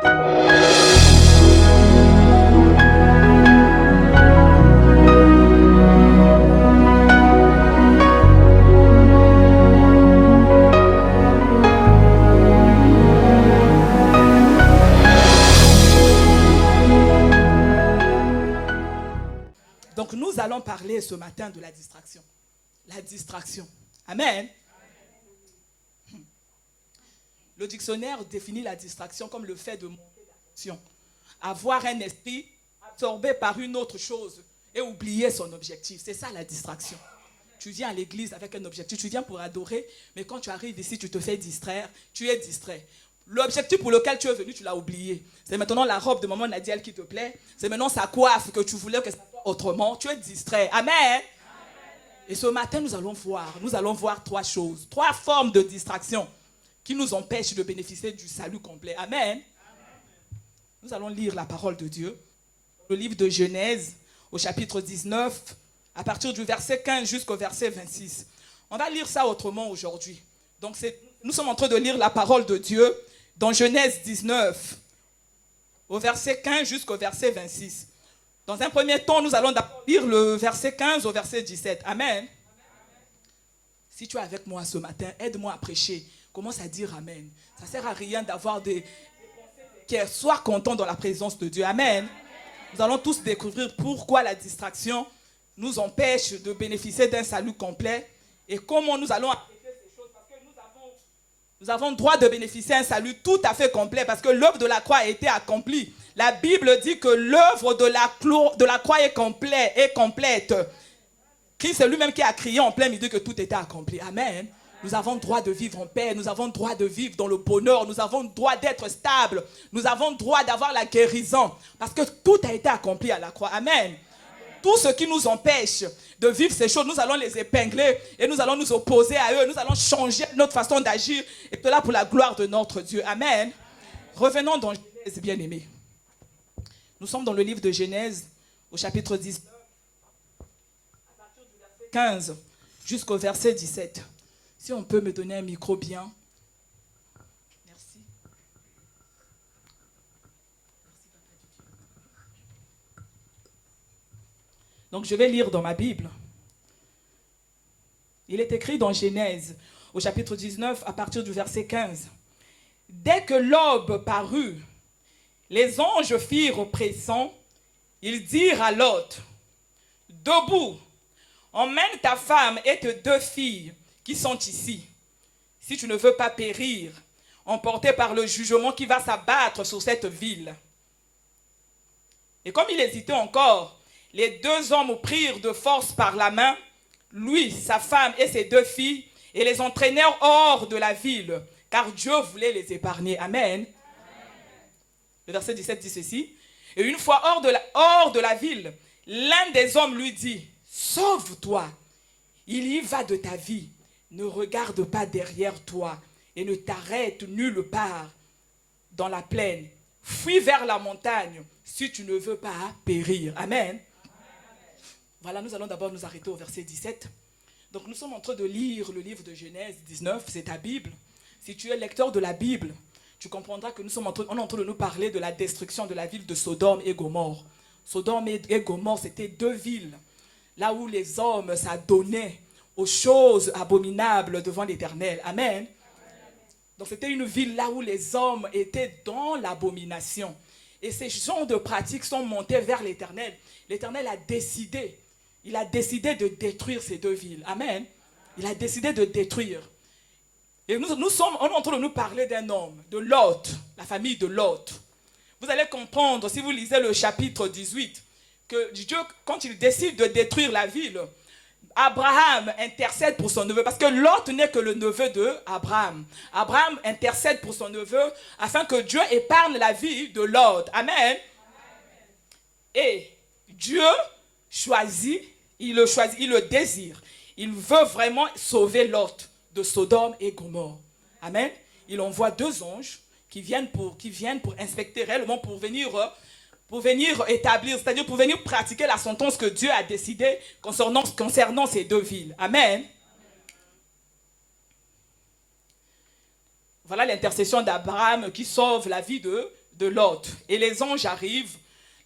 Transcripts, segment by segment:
Donc nous allons parler ce matin de la distraction. La distraction. Amen. Le dictionnaire définit la distraction comme le fait de manquer d'attention, avoir un esprit absorbé par une autre chose et oublier son objectif. C'est ça la distraction. Tu viens à l'église avec un objectif, tu viens pour adorer, mais quand tu arrives ici, tu te fais distraire, tu es distrait. L'objectif pour lequel tu es venu, tu l'as oublié. C'est maintenant la robe de maman Nadiel qui te plaît, c'est maintenant sa coiffe que tu voulais que ça soit autrement, tu es distrait. Amen. Et ce matin, nous allons voir trois choses, trois formes de distraction qui nous empêchent de bénéficier du salut complet. Amen. Nous allons lire la parole de Dieu. Le livre de Genèse, au chapitre 19, à partir du verset 15 jusqu'au verset 26. On va lire ça autrement aujourd'hui. Donc, nous sommes en train de lire la parole de Dieu dans Genèse 19, au verset 15 jusqu'au verset 26. Dans un premier temps, nous allons d'abord lire le verset 15 au verset 17. Amen. Si tu es avec moi ce matin, aide-moi à prêcher. Commence à dire Amen. Ça ne sert à rien d'avoir des pensées qui soient contents dans la présence de Dieu. Amen. Nous allons tous découvrir pourquoi la distraction nous empêche de bénéficier d'un salut complet et comment nous allons appliquer ces choses. Parce que nous avons droit de bénéficier d'un salut tout à fait complet parce que l'œuvre de la croix a été accomplie. La Bible dit que l'œuvre de la croix est complète. Christ, c'est lui-même qui a crié en plein midi que tout était accompli. Amen. Nous avons le droit de vivre en paix, nous avons le droit de vivre dans le bonheur, nous avons le droit d'être stable, nous avons le droit d'avoir la guérison, parce que tout a été accompli à la croix. Amen. Tout ce qui nous empêche de vivre ces choses, nous allons les épingler et nous allons nous opposer à eux, nous allons changer notre façon d'agir, et cela pour la gloire de notre Dieu. Amen. Revenons dans Genèse, bien-aimés. Nous sommes dans le livre de Genèse, au chapitre 19, à partir du verset 15 jusqu'au verset 17. Si on peut me donner un micro bien. Merci. Donc je vais lire dans ma Bible. Il est écrit dans Genèse, au chapitre 19, à partir du verset 15. Dès que l'aube parut, les anges firent pression. Ils dirent à Lot, debout, emmène ta femme et tes deux filles qui sont ici, si tu ne veux pas périr, emporté par le jugement qui va s'abattre sur cette ville. Et comme il hésitait encore, les deux hommes prirent de force par la main, lui, sa femme et ses deux filles, et les entraînèrent hors de la ville, car Dieu voulait les épargner. Amen. Le verset 17 dit ceci. Et une fois hors de la ville, l'un des hommes lui dit, sauve-toi, il y va de ta vie. Ne regarde pas derrière toi et ne t'arrête nulle part dans la plaine. Fuis vers la montagne si tu ne veux pas périr. Amen. Voilà, nous allons d'abord nous arrêter au verset 17. Donc nous sommes en train de lire le livre de Genèse 19, c'est ta Bible. Si tu es lecteur de la Bible, tu comprendras que on est en train de nous parler de la destruction de la ville de Sodome et Gomorrhe. Sodome et Gomorrhe, c'était deux villes, là où les hommes s'adonnaient aux choses abominables devant l'Éternel. Amen. Donc c'était une ville là où les hommes étaient dans l'abomination. Et ces genres de pratiques sont montés vers l'Éternel. L'Éternel a décidé, il a décidé de détruire ces deux villes. Amen. Il a décidé de détruire. Et on est en train de nous parler d'un homme, de Lot, la famille de Lot. Vous allez comprendre, si vous lisez le chapitre 18, que Dieu, quand il décide de détruire la ville, Abraham intercède pour son neveu, parce que Lot n'est que le neveu d'Abraham. Abraham intercède pour son neveu afin que Dieu épargne la vie de Lot. Amen. Et Dieu choisit, il le désire. Il veut vraiment sauver Lot de Sodome et Gomorrhe. Amen. Il envoie deux anges qui viennent pour inspecter réellement, pour venir établir, c'est-à-dire pour venir pratiquer la sentence que Dieu a décidée concernant ces deux villes. Amen. Voilà l'intercession d'Abraham qui sauve la vie de de Lot. Et les anges arrivent.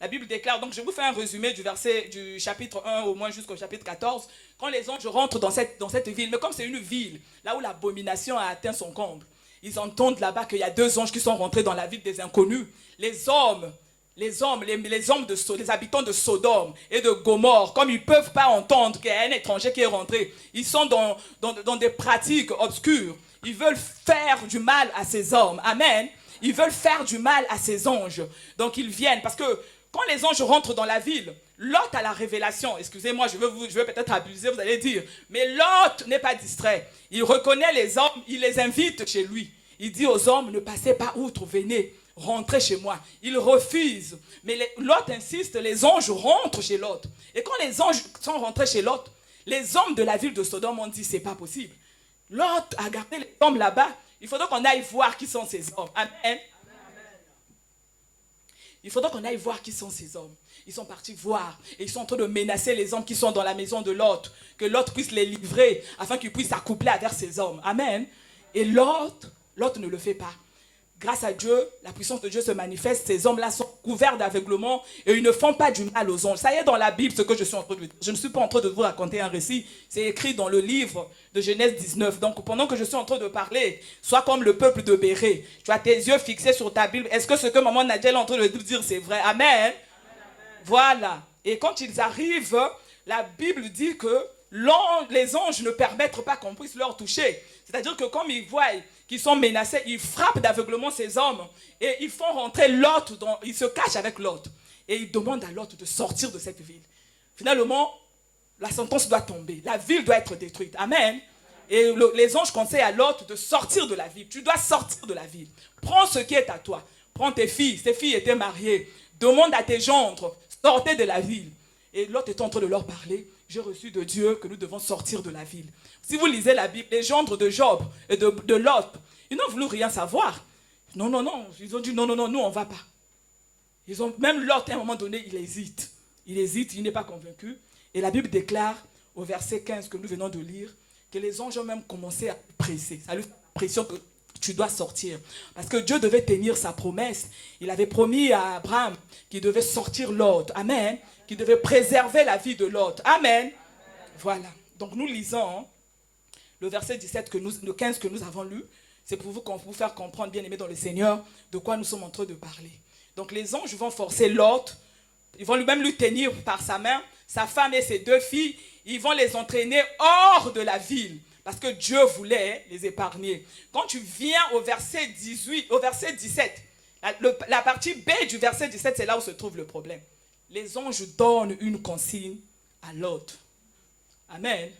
La Bible déclare, donc je vous fais un résumé du chapitre 1 au moins jusqu'au chapitre 14. Quand les anges rentrent dans cette ville, mais comme c'est une ville, là où l'abomination a atteint son comble, ils entendent là-bas qu'il y a 2 anges qui sont rentrés dans la ville des inconnus. Les habitants de Sodome et de Gomorrhe, comme ils ne peuvent pas entendre qu'il y a un étranger qui est rentré, ils sont dans des pratiques obscures. Ils veulent faire du mal à ces hommes. Amen. Ils veulent faire du mal à ces anges. Donc ils viennent, parce que quand les anges rentrent dans la ville, Lot a la révélation. Excusez-moi, je vais peut-être abuser, vous allez dire. Mais Lot n'est pas distrait. Il reconnaît les hommes, il les invite chez lui. Il dit aux hommes, ne passez pas outre, venez, rentrez chez moi. Ils refusent. Mais Lot insiste, les anges rentrent chez Lot. Et quand les anges sont rentrés chez Lot, les hommes de la ville de Sodome ont dit, c'est pas possible. Lot a gardé les hommes là-bas. Il faudra qu'on aille voir qui sont ces hommes. Amen. Il faudra qu'on aille voir qui sont ces hommes. Ils sont partis voir et ils sont en train de menacer les hommes qui sont dans la maison de Lot. Que Lot puisse les livrer afin qu'ils puissent s'accoupler avec ces hommes. Amen. Et Lot ne le fait pas. Grâce à Dieu, la puissance de Dieu se manifeste. Ces hommes-là sont couverts d'aveuglement et ils ne font pas du mal aux anges. Ça y est dans la Bible ce que je suis en train de dire. Je ne suis pas en train de vous raconter un récit. C'est écrit dans le livre de Genèse 19. Donc pendant que je suis en train de parler, sois comme le peuple de Béré. Tu as tes yeux fixés sur ta Bible. Est-ce que ce que maman Nadia est en train de dire c'est vrai? Amen. Voilà. Et quand ils arrivent, la Bible dit que les anges ne permettent pas qu'on puisse leur toucher. C'est-à-dire que comme ils voient qu'ils sont menacés, ils frappent d'aveuglement ces hommes et ils font rentrer Lot, ils se cachent avec Lot. Et ils demandent à Lot de sortir de cette ville. Finalement, la sentence doit tomber. La ville doit être détruite. Amen. Et les anges conseillent à Lot de sortir de la ville. Tu dois sortir de la ville. Prends ce qui est à toi. Prends tes filles. Tes filles étaient mariées. Demande à tes gendres. Sortez de la ville. Et Lot est en train de leur parler. J'ai reçu de Dieu que nous devons sortir de la ville. Si vous lisez la Bible, les gendres de Job et de Lot, ils n'ont voulu rien savoir. Non. Ils ont dit non, nous on ne va pas. Même Lot, à un moment donné, il hésite. Il n'est pas convaincu. Et la Bible déclare au verset 15 que nous venons de lire que les anges ont même commencé à presser. Ça lui fait pression que tu dois sortir. Parce que Dieu devait tenir sa promesse. Il avait promis à Abraham qu'il devait sortir Lot. Amen. Qu'il devait préserver la vie de Lot. Amen. Voilà. Donc nous lisons le verset 17, le 15 que nous avons lu. C'est pour vous faire comprendre, bien aimé dans le Seigneur, de quoi nous sommes en train de parler. Donc les anges vont forcer Lot. Ils vont même lui tenir par sa main, sa femme et ses 2 filles. Ils vont les entraîner hors de la ville. Parce que Dieu voulait les épargner. Quand tu viens au verset 17, la partie B du verset 17, c'est là où se trouve le problème. Les anges donnent une consigne à Lot. Amen.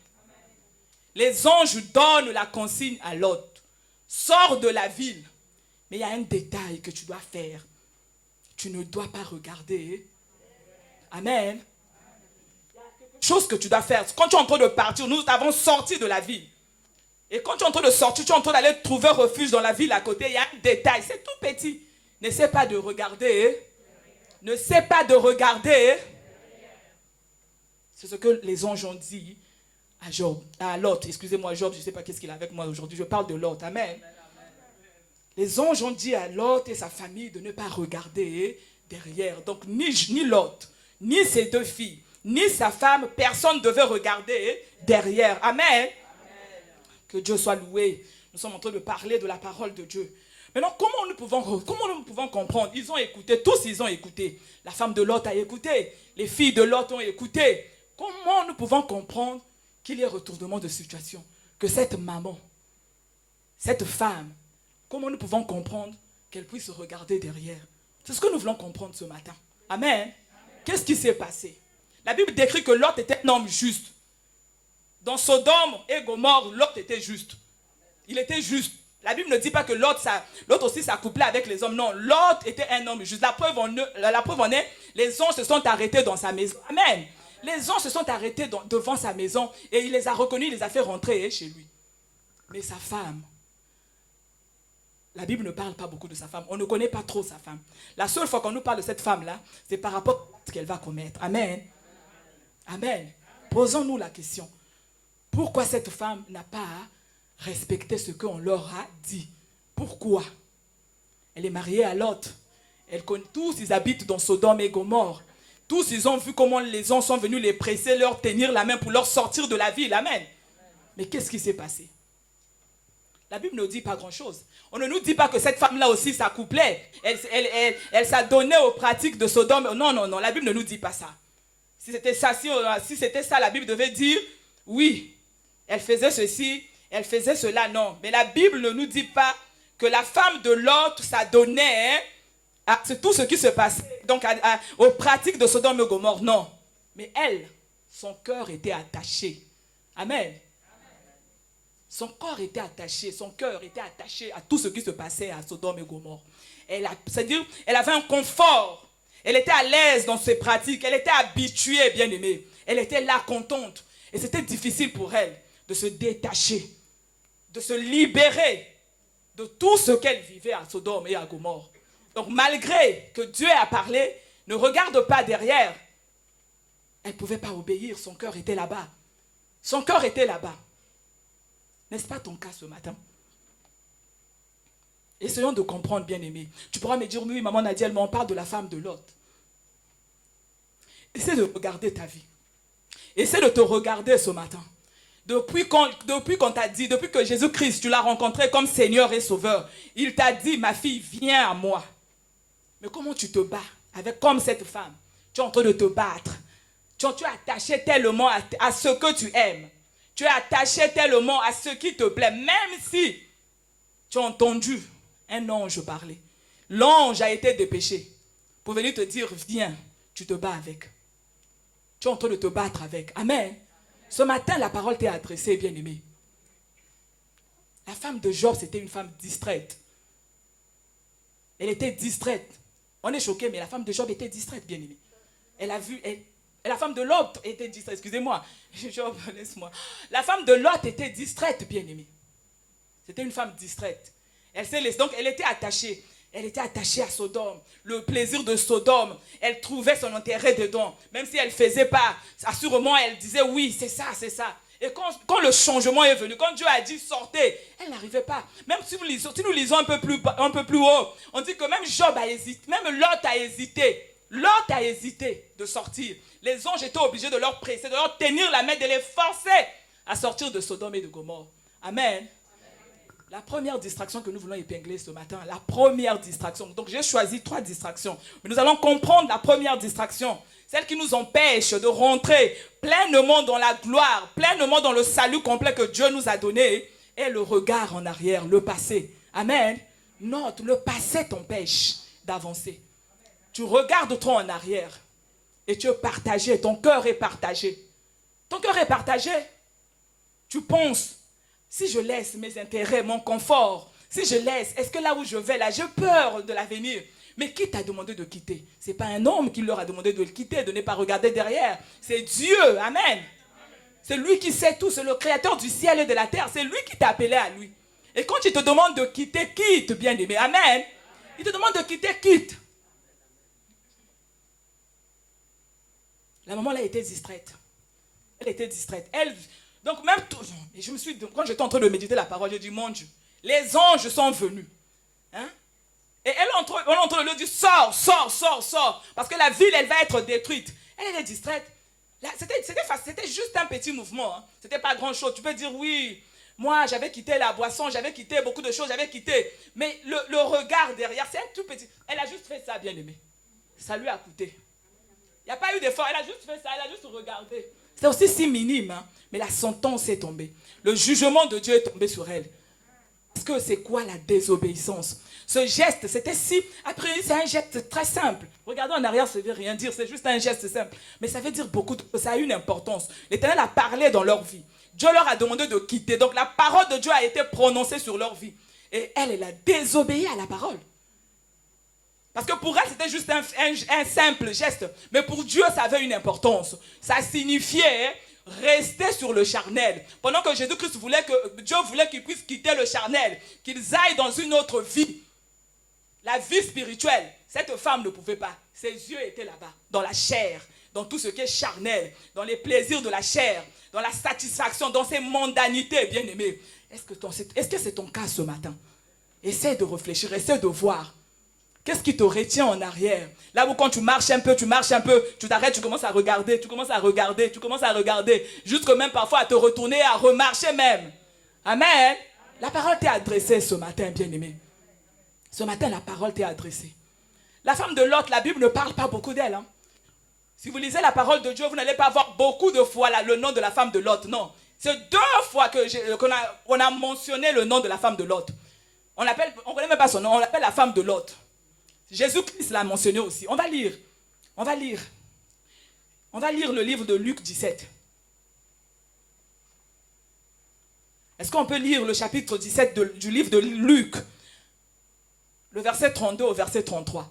Les anges donnent la consigne à Lot. Sors de la ville. Mais il y a un détail que tu dois faire. Tu ne dois pas regarder. Amen. Il y a quelque chose que tu dois faire. Quand tu es en train de partir, nous avons sorti de la ville. Et quand tu es en train de sortir, tu es en train d'aller trouver refuge dans la ville à côté. Il y a un détail. C'est tout petit. N'essaie pas de regarder. Ne sais pas de regarder. C'est ce que les anges ont dit à Lot. Excusez-moi, Job, je ne sais pas qu'est-ce qu'il a avec moi aujourd'hui. Je parle de Lot. Amen. Les anges ont dit à Lot et sa famille de ne pas regarder derrière. Donc, ni Lot, ni ses 2 filles, ni sa femme, personne ne devait regarder derrière. Amen. Que Dieu soit loué. Nous sommes en train de parler de la parole de Dieu. Maintenant, comment nous pouvons comprendre? Ils ont écouté, tous ils ont écouté. La femme de Lot a écouté. Les filles de Lot ont écouté. Comment nous pouvons comprendre qu'il y ait retournement de situation? Que cette maman, cette femme, comment nous pouvons comprendre qu'elle puisse regarder derrière? C'est ce que nous voulons comprendre ce matin. Amen. Qu'est-ce qui s'est passé? La Bible décrit que Lot était un homme juste. Dans Sodome et Gomorre, Lot était juste. Il était juste. La Bible ne dit pas que Lot aussi s'accouplait avec les hommes. Non, Lot était un homme juste. La preuve en est, les anges se sont arrêtés dans sa maison. Amen. Les anges se sont arrêtés devant sa maison et il les a reconnus, il les a fait rentrer chez lui. Mais sa femme, la Bible ne parle pas beaucoup de sa femme. On ne connaît pas trop sa femme. La seule fois qu'on nous parle de cette femme-là, c'est par rapport à ce qu'elle va commettre. Amen. Amen. Posons-nous la question. Pourquoi cette femme n'a pas respecté ce qu'on leur a dit? Pourquoi? Elle est mariée à Lot. Tous, ils habitent dans Sodome et Gomorrhe. Tous, ils ont vu comment les anges sont venus les presser, leur tenir la main pour leur sortir de la ville. Amen. Mais qu'est-ce qui s'est passé? La Bible ne dit pas grand-chose. On ne nous dit pas que cette femme-là aussi s'accouplait. Elle s'adonnait aux pratiques de Sodome. Non, non, non, la Bible ne nous dit pas ça. Si c'était ça, si c'était ça, la Bible devait dire, oui, elle faisait ceci, elle faisait cela, non. Mais la Bible ne nous dit pas que la femme de Lot s'adonnait à tout ce qui se passait, donc aux pratiques de Sodome et Gomorrhe, non. Mais elle, son cœur était attaché. Amen. Son corps était attaché, son cœur était attaché à tout ce qui se passait à Sodome et Gomorrhe. C'est-à-dire, elle avait un confort. Elle était à l'aise dans ses pratiques. Elle était habituée, bien aimée. Elle était là, contente. Et c'était difficile pour elle de se détacher, de se libérer de tout ce qu'elle vivait à Sodome et à Gomorrhe. Donc, malgré que Dieu a parlé, ne regarde pas derrière. Elle ne pouvait pas obéir. Son cœur était là-bas. Son cœur était là-bas. N'est-ce pas ton cas ce matin? Essayons de comprendre, bien-aimé. Tu pourras me dire, oui, maman Nadia, mais on parle de la femme de Lot. Essaie de regarder ta vie. Essaie de te regarder ce matin. Depuis qu'on t'a dit, depuis que Jésus-Christ, tu l'as rencontré comme Seigneur et Sauveur, il t'a dit, ma fille, viens à moi. Mais comment tu te bats comme cette femme? Tu es en train de te battre. Tu es attaché tellement à ce que tu aimes. Tu es attaché tellement à ce qui te plaît, même si tu as entendu un ange parler. L'ange a été dépêché pour venir te dire, viens, tu te bats avec. Tu es en train de te battre avec. Amen. Ce matin, la parole t'est adressée, bien-aimé. La femme de Job, c'était une femme distraite. Elle était distraite. On est choqué, mais la femme de Job était distraite, bien-aimé. Elle a vu... La femme de Lot était distraite, excusez-moi, laisse-moi. La femme de Lot était distraite, bien-aimée. C'était une femme distraite. Donc elle était attachée. Elle était attachée à Sodome. Le plaisir de Sodome, elle trouvait son intérêt dedans. Même si elle ne faisait pas, assurément elle disait oui, c'est ça, c'est ça. Et quand le changement est venu, quand Dieu a dit sortez, elle n'arrivait pas. Même si nous lisons un peu plus haut, on dit que même Job a hésité, même Lot a hésité. Lot a hésité de sortir. Les anges étaient obligés de leur presser, de leur tenir la main, de les forcer à sortir de Sodome et de Gomorrhe. Amen. La première distraction que nous voulons épingler ce matin, la première distraction. Donc j'ai choisi 3 distractions. Mais nous allons comprendre la première distraction. Celle qui nous empêche de rentrer pleinement dans la gloire, pleinement dans le salut complet que Dieu nous a donné, est le regard en arrière, le passé. Amen. Note, le passé t'empêche d'avancer. Tu regardes trop en arrière et tu es partagé, ton cœur est partagé. Ton cœur est partagé. Tu penses, si je laisse mes intérêts, mon confort, si je laisse, est-ce que là où je vais, là, j'ai peur de l'avenir. Mais qui t'a demandé de quitter? Ce n'est pas un homme qui leur a demandé de le quitter, de ne pas regarder derrière. C'est Dieu, amen. C'est lui qui sait tout, c'est le créateur du ciel et de la terre. C'est lui qui t'a appelé à lui. Et quand il te demande de quitter, quitte, bien-aimé, amen. Il te demande de quitter, quitte. La maman là était distraite. Elle était distraite. Donc même quand j'étais en train de méditer la parole, j'ai dit, mon Dieu, les anges sont venus. Hein? Et elle est en train de lui dire, sors, sors, sors, sors. Parce que la ville, elle va être détruite. Elle est distraite. C'était juste un petit mouvement. Hein. C'était pas grand chose. Tu peux dire, oui, moi j'avais quitté la boisson, j'avais quitté beaucoup de choses, j'avais quitté. Mais le regard derrière, c'est un tout petit. Elle a juste fait ça, bien aimé. Ça lui a coûté. Il n'y a pas eu d'effort, elle a juste fait ça, elle a juste regardé. C'est aussi si minime, hein? Mais la sentence est tombée. Le jugement de Dieu est tombé sur elle. Parce que c'est quoi la désobéissance? Ce geste, c'était si... Après, c'est un geste très simple. Regardez en arrière, ça ne veut rien dire, c'est juste un geste simple. Mais ça veut dire beaucoup, ça a une importance. L'Éternel a parlé dans leur vie. Dieu leur a demandé de quitter. Donc la parole de Dieu a été prononcée sur leur vie. Et elle a désobéi à la parole. Parce que pour elle, c'était juste un simple geste. Mais pour Dieu, ça avait une importance. Ça signifiait rester sur le charnel. Pendant que Jésus-Christ Dieu voulait qu'ils puissent quitter le charnel, qu'ils aillent dans une autre vie. La vie spirituelle. Cette femme ne pouvait pas. Ses yeux étaient là-bas, dans la chair, dans tout ce qui est charnel, dans les plaisirs de la chair, dans la satisfaction, dans ses mondanités, bien-aimés. Est-ce que c'est ton cas ce matin? Essaie de réfléchir, essaie de voir. Qu'est-ce qui te retient en arrière? Là où quand tu marches un peu, tu t'arrêtes, tu commences à regarder, jusqu'à même parfois à te retourner, à remarcher même. Amen. La parole t'est adressée ce matin, bien-aimé. Ce matin, la parole t'est adressée. La femme de Lot, la Bible ne parle pas beaucoup d'elle. Hein. Si vous lisez la parole de Dieu, vous n'allez pas avoir beaucoup de fois là, le nom de la femme de Lot. Non. C'est 2 fois qu'on a mentionné le nom de la femme de Lot. On ne connaît même pas son nom, on l'appelle la femme de Lot. Jésus-Christ l'a mentionné aussi. On va lire le livre de Luc 17. Est-ce qu'on peut lire le chapitre 17 du livre de Luc, le verset 32 au verset 33?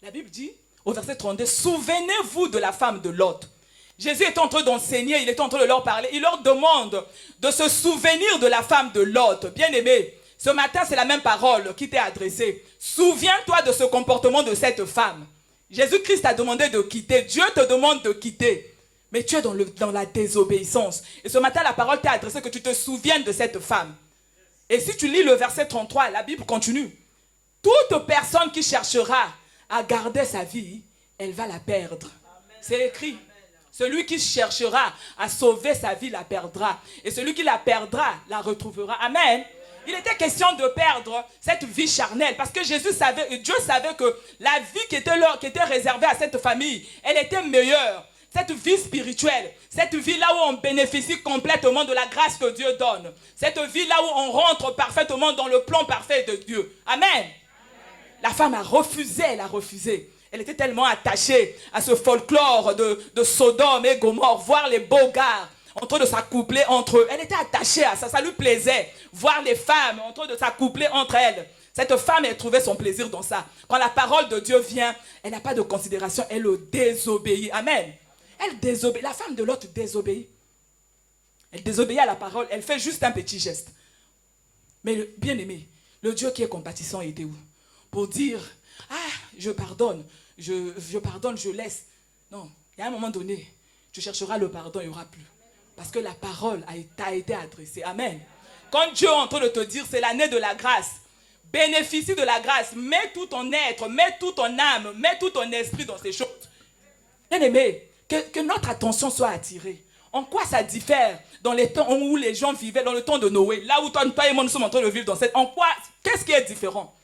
La Bible dit, au verset 32, « Souvenez-vous de la femme de Lot. » Jésus est en train d'enseigner, il est en train de leur parler. Il leur demande de se souvenir de la femme de Lot. Bien-aimé, ce matin, c'est la même parole qui t'est adressée. Souviens-toi de ce comportement de cette femme. Jésus-Christ t'a demandé de quitter. Dieu te demande de quitter. Mais tu es dans la désobéissance. Et ce matin, la parole t'est adressée que tu te souviennes de cette femme. Et si tu lis le verset 33, la Bible continue. Toute personne qui cherchera à garder sa vie, elle va la perdre. C'est écrit. Celui qui cherchera à sauver sa vie la perdra. Et celui qui la perdra la retrouvera. Amen. Il était question de perdre cette vie charnelle. Parce que Dieu savait que la vie qui était réservée à cette famille, elle était meilleure. Cette vie spirituelle, cette vie là où on bénéficie complètement de la grâce que Dieu donne. Cette vie là où on rentre parfaitement dans le plan parfait de Dieu. Amen. La femme a refusé, elle a refusé. Elle était tellement attachée à ce folklore de Sodome et Gomorrhe, voir les beaux gars en train de s'accoupler entre eux. Elle était attachée à ça, ça lui plaisait. Voir les femmes en train de s'accoupler entre elles. Cette femme, elle trouvait son plaisir dans ça. Quand la parole de Dieu vient, elle n'a pas de considération, elle le désobéit. Amen. Elle désobéit. La femme de l'autre désobéit. Elle désobéit à la parole, elle fait juste un petit geste. Mais bien aimé, le Dieu qui est compatissant était où? Pour dire, ah, je pardonne, je pardonne, je laisse. Non, il y a un moment donné, tu chercheras le pardon, il n'y aura plus. Parce que la parole t'a été adressée. Amen. Quand Dieu est en train de te dire, c'est l'année de la grâce, bénéficie de la grâce, mets tout ton être, mets tout ton âme, mets tout ton esprit dans ces choses. Bien aimé, que notre attention soit attirée. En quoi ça diffère dans les temps où les gens vivaient, dans le temps de Noé, là où toi et moi nous sommes en train de vivre dans cette... En quoi, qu'est-ce qui est différent?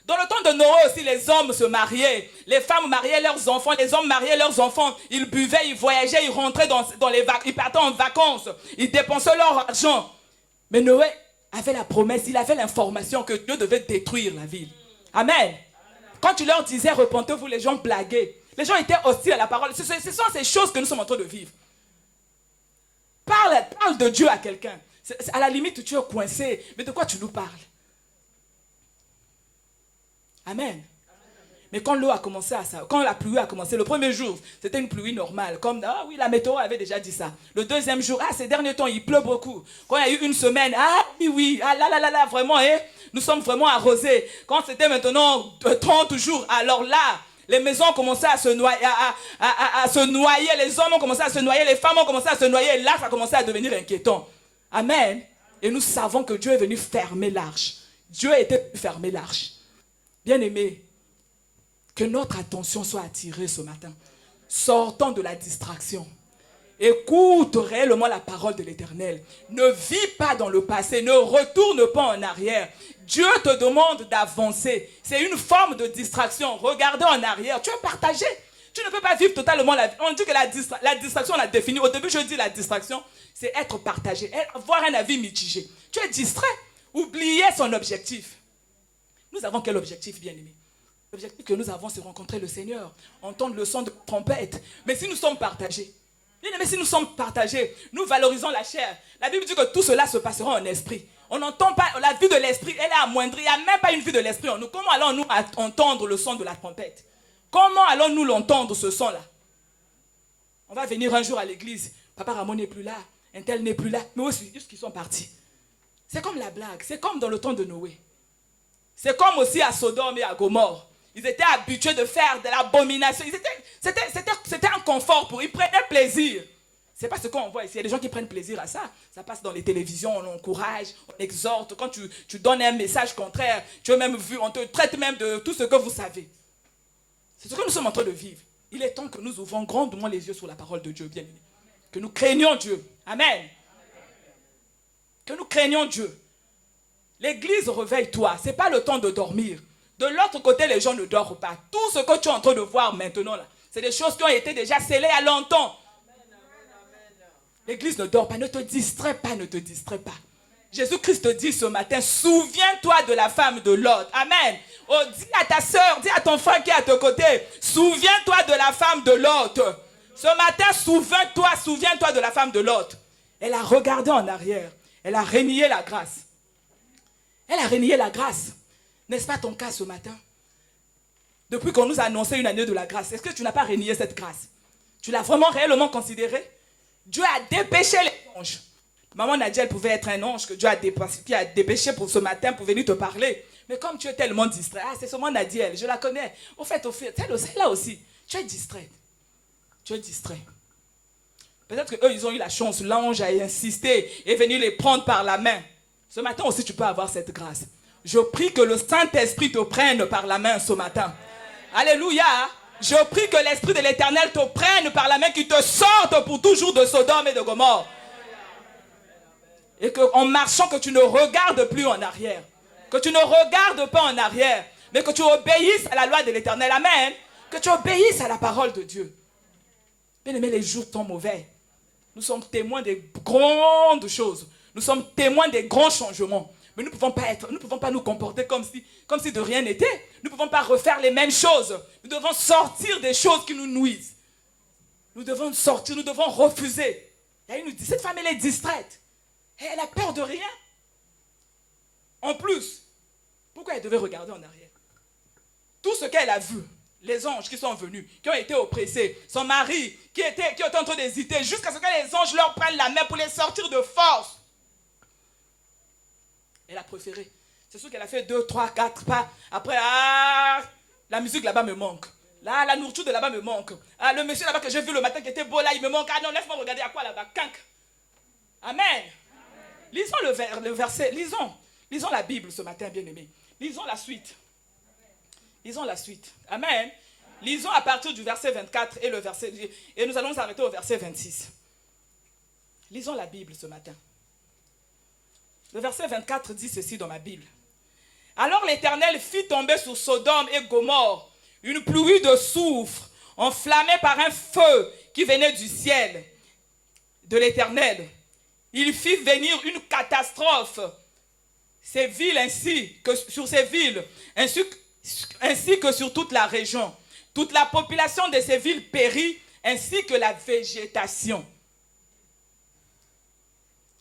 Dans le temps de Noé aussi, les hommes se mariaient, les femmes mariaient leurs enfants, les hommes mariaient leurs enfants, ils buvaient, ils voyageaient, ils rentraient dans les ils partaient en vacances, ils dépensaient leur argent. Mais Noé avait la promesse, il avait l'information que Dieu devait détruire la ville. Amen. Quand tu leur disais repentez-vous, les gens blaguaient. Les gens étaient hostiles à la parole. Ce sont ces choses que nous sommes en train de vivre. Parle de Dieu à quelqu'un. À la limite, tu es coincé, mais de quoi tu nous parles? Amen. Mais quand l'eau a commencé quand la pluie a commencé, le premier jour, c'était une pluie normale. Comme, ah oui, la météo avait déjà dit ça. Le deuxième jour, ah, ces derniers temps, il pleut beaucoup. Quand il y a eu une semaine, ah oui, ah là, vraiment, nous sommes vraiment arrosés. Quand c'était maintenant 30 jours, alors là, les maisons ont commencé à se noyer, à se noyer, les hommes ont commencé à se noyer, les femmes ont commencé à se noyer, et là, ça a commencé à devenir inquiétant. Amen. Et nous savons que Dieu est venu fermer l'arche. Dieu était venu fermer l'arche. Bien-aimés, que notre attention soit attirée ce matin. Sortons de la distraction. Écoute réellement la parole de l'Éternel. Ne vis pas dans le passé. Ne retourne pas en arrière. Dieu te demande d'avancer. C'est une forme de distraction. Regardez en arrière. Tu es partagé. Tu ne peux pas vivre totalement la vie. On dit que la distraction, on l'a définie. Au début, je dis la distraction, c'est être partagé. Avoir un avis mitigé. Tu es distrait. Oublier son objectif. Nous avons quel objectif, bien-aimé? L'objectif que nous avons, c'est rencontrer le Seigneur, entendre le son de trompette. Mais si nous sommes partagés, bien-aimé, si nous sommes partagés, nous valorisons la chair. La Bible dit que tout cela se passera en esprit. On n'entend pas, la vie de l'esprit, elle est amoindrie. Il n'y a même pas une vie de l'esprit en nous. Comment allons-nous entendre le son de la trompette? Comment allons-nous l'entendre, ce son-là? On va venir un jour à l'église. Papa Ramon n'est plus là, un tel n'est plus là. Mais aussi, juste qu'ils sont partis. C'est comme la blague, c'est comme dans le temps de Noé. C'est comme aussi à Sodome et à Gomorrhe. Ils étaient habitués de faire de l'abomination. C'était un confort pour eux. Ils prenaient plaisir. C'est pas ce qu'on voit ici. Il y a des gens qui prennent plaisir à ça. Ça passe dans les télévisions, on encourage, on exhorte. Quand tu donnes un message contraire, tu as même vu, on te traite même de tout ce que vous savez. C'est ce que nous sommes en train de vivre. Il est temps que nous ouvrons grandement les yeux sur la parole de Dieu, bien-aimés. Que nous craignons Dieu. Amen. Que nous craignons Dieu. L'église, réveille-toi. Ce n'est pas le temps de dormir. De l'autre côté, les gens ne dorment pas. Tout ce que tu es en train de voir maintenant, là, c'est des choses qui ont été déjà scellées à longtemps. L'église ne dort pas. Ne te distrais pas, ne te distrais pas. Jésus-Christ te dit ce matin, souviens-toi de la femme de Lot. Amen. Oh, dis à ta soeur, dis à ton frère qui est à tes côtés, souviens-toi de la femme de Lot. Ce matin, souviens-toi de la femme de Lot. Elle a regardé en arrière. Elle a renié la grâce. Elle a renié la grâce. N'est-ce pas ton cas ce matin? Depuis qu'on nous a annoncé une année de la grâce, est-ce que tu n'as pas renié cette grâce? Tu l'as vraiment réellement considérée? Dieu a dépêché les anges. Maman Nadia, elle pouvait être un ange que Dieu a dépêché pour ce matin pour venir te parler. Mais comme tu es tellement distrait, c'est seulement Nadia, je la connais. Au fait, c'est là aussi. Tu es distrait. Tu es distrait. Peut-être qu'eux, ils ont eu la chance. L'ange a insisté et est venu les prendre par la main. Ce matin aussi, tu peux avoir cette grâce. Je prie que le Saint-Esprit te prenne par la main ce matin. Alléluia. Je prie que l'Esprit de l'Éternel te prenne par la main, qu'il te sorte pour toujours de Sodome et de Gomorrhe. Et qu'en marchant, que tu ne regardes plus en arrière. Que tu ne regardes pas en arrière. Mais que tu obéisses à la loi de l'Éternel. Amen. Que tu obéisses à la parole de Dieu. Bien-aimés, les jours sont mauvais. Nous sommes témoins des grandes choses. Nous sommes témoins des grands changements. Mais nous ne pouvons pas nous comporter comme si de rien n'était. Nous ne pouvons pas refaire les mêmes choses. Nous devons sortir des choses qui nous nuisent. Nous devons sortir, nous devons refuser. Et elle nous dit, cette femme, elle est distraite. Et elle a peur de rien. En plus, pourquoi elle devait regarder en arrière? Tout ce qu'elle a vu, les anges qui sont venus, qui ont été oppressés, son mari qui était en train d'hésiter, jusqu'à ce que les anges leur prennent la main pour les sortir de force. Elle a préféré. C'est sûr qu'elle a fait 2, 3, 4 pas. Après, la musique là-bas me manque. Là, la nourriture de là-bas me manque. Le monsieur là-bas que j'ai vu le matin qui était beau là, il me manque. Non, laisse-moi regarder à quoi là-bas. Amen. Amen. Lisons le verset. Lisons la Bible ce matin, bien-aimés. Lisons la suite. Lisons la suite. Amen. Lisons à partir du verset 24 et nous allons nous arrêter au verset 26. Lisons la Bible ce matin. Le verset 24 dit ceci dans ma Bible. Alors l'Éternel fit tomber sur Sodome et Gomorrhe une pluie de soufre, enflammée par un feu qui venait du ciel de l'Éternel. Il fit venir une catastrophe sur ces villes, ainsi que sur toute la région. Toute la population de ces villes périt, ainsi que la végétation.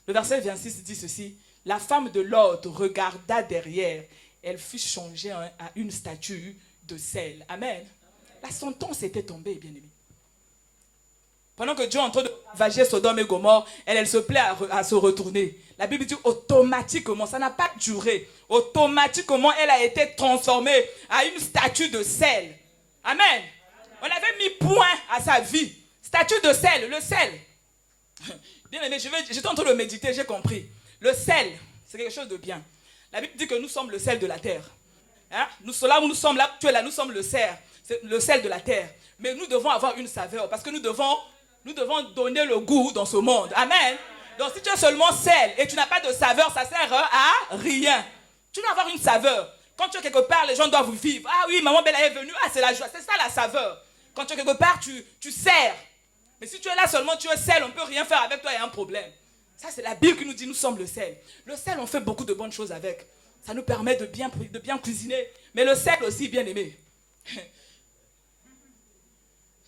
Le verset 26 dit ceci. La femme de Lot regarda derrière. Elle fut changée à une statue de sel. Amen. La sentence était tombée, bien-aimé. Pendant que Dieu est en train de ravager Sodome et Gomorrhe, elle se plaît à se retourner. La Bible dit automatiquement, ça n'a pas duré. Automatiquement, elle a été transformée à une statue de sel. Amen. On avait mis point à sa vie. Statue de sel, le sel. Bien-aimé, j'étais en train de méditer, j'ai compris. Le sel, c'est quelque chose de bien. La Bible dit que nous sommes le sel de la terre. Hein? Nous sommes là, tu es là, nous sommes le sel de la terre. Mais nous devons avoir une saveur parce que nous devons donner le goût dans ce monde. Amen. Donc si tu es seulement sel et tu n'as pas de saveur, ça sert à rien. Tu dois avoir une saveur. Quand tu es quelque part, les gens doivent vivre. Ah oui, maman Bella est venue, c'est la joie. C'est ça la saveur. Quand tu es quelque part, tu sers. Mais si tu es là seulement, tu es sel, on ne peut rien faire avec toi, il y a un problème. Ça, c'est la Bible qui nous dit, nous sommes le sel. Le sel, on fait beaucoup de bonnes choses avec. Ça nous permet de bien cuisiner. Mais le sel aussi, bien aimé.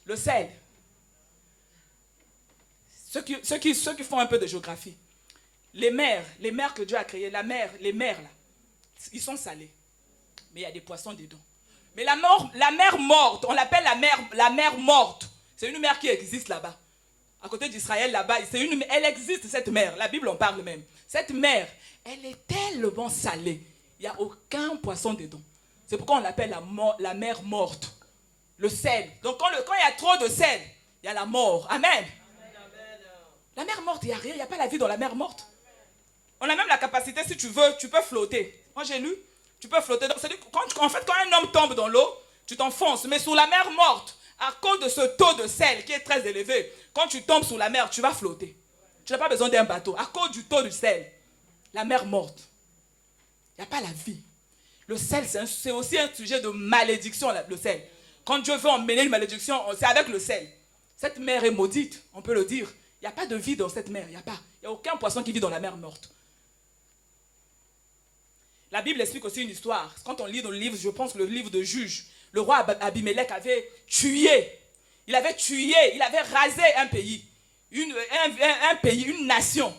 Le sel. Ceux qui font un peu de géographie. Les mers que Dieu a créées, les mers là, ils sont salés. Mais il y a des poissons dedans. Mais la mer morte, on l'appelle la mer morte. C'est une mer qui existe là-bas. À côté d'Israël, là-bas, elle existe cette mer. La Bible en parle même. Cette mer, elle est tellement salée. Il n'y a aucun poisson dedans. C'est pourquoi on l'appelle la mer morte. Le sel. Donc quand il y a trop de sel, il y a la mort. Amen. morte, il n'y a rien, il n'y a pas la vie dans la mer morte. On a même la capacité, si tu veux, tu peux flotter. Moi j'ai lu, tu peux flotter. Donc, en fait, quand un homme tombe dans l'eau, tu t'enfonces. Mais sous la mer morte, à cause de ce taux de sel qui est très élevé, quand tu tombes sous la mer, tu vas flotter. Tu n'as pas besoin d'un bateau. À cause du taux du sel, la mer morte, il n'y a pas la vie. Le sel, c'est aussi un sujet de malédiction, le sel. Quand Dieu veut emmener une malédiction, c'est avec le sel. Cette mer est maudite, on peut le dire. Il n'y a pas de vie dans cette mer, il n'y a pas. Il n'y a aucun poisson qui vit dans la mer morte. La Bible explique aussi une histoire. Quand on lit dans le livre, je pense le livre de Juges, le roi Abimelech avait tué, il avait rasé un pays, une nation.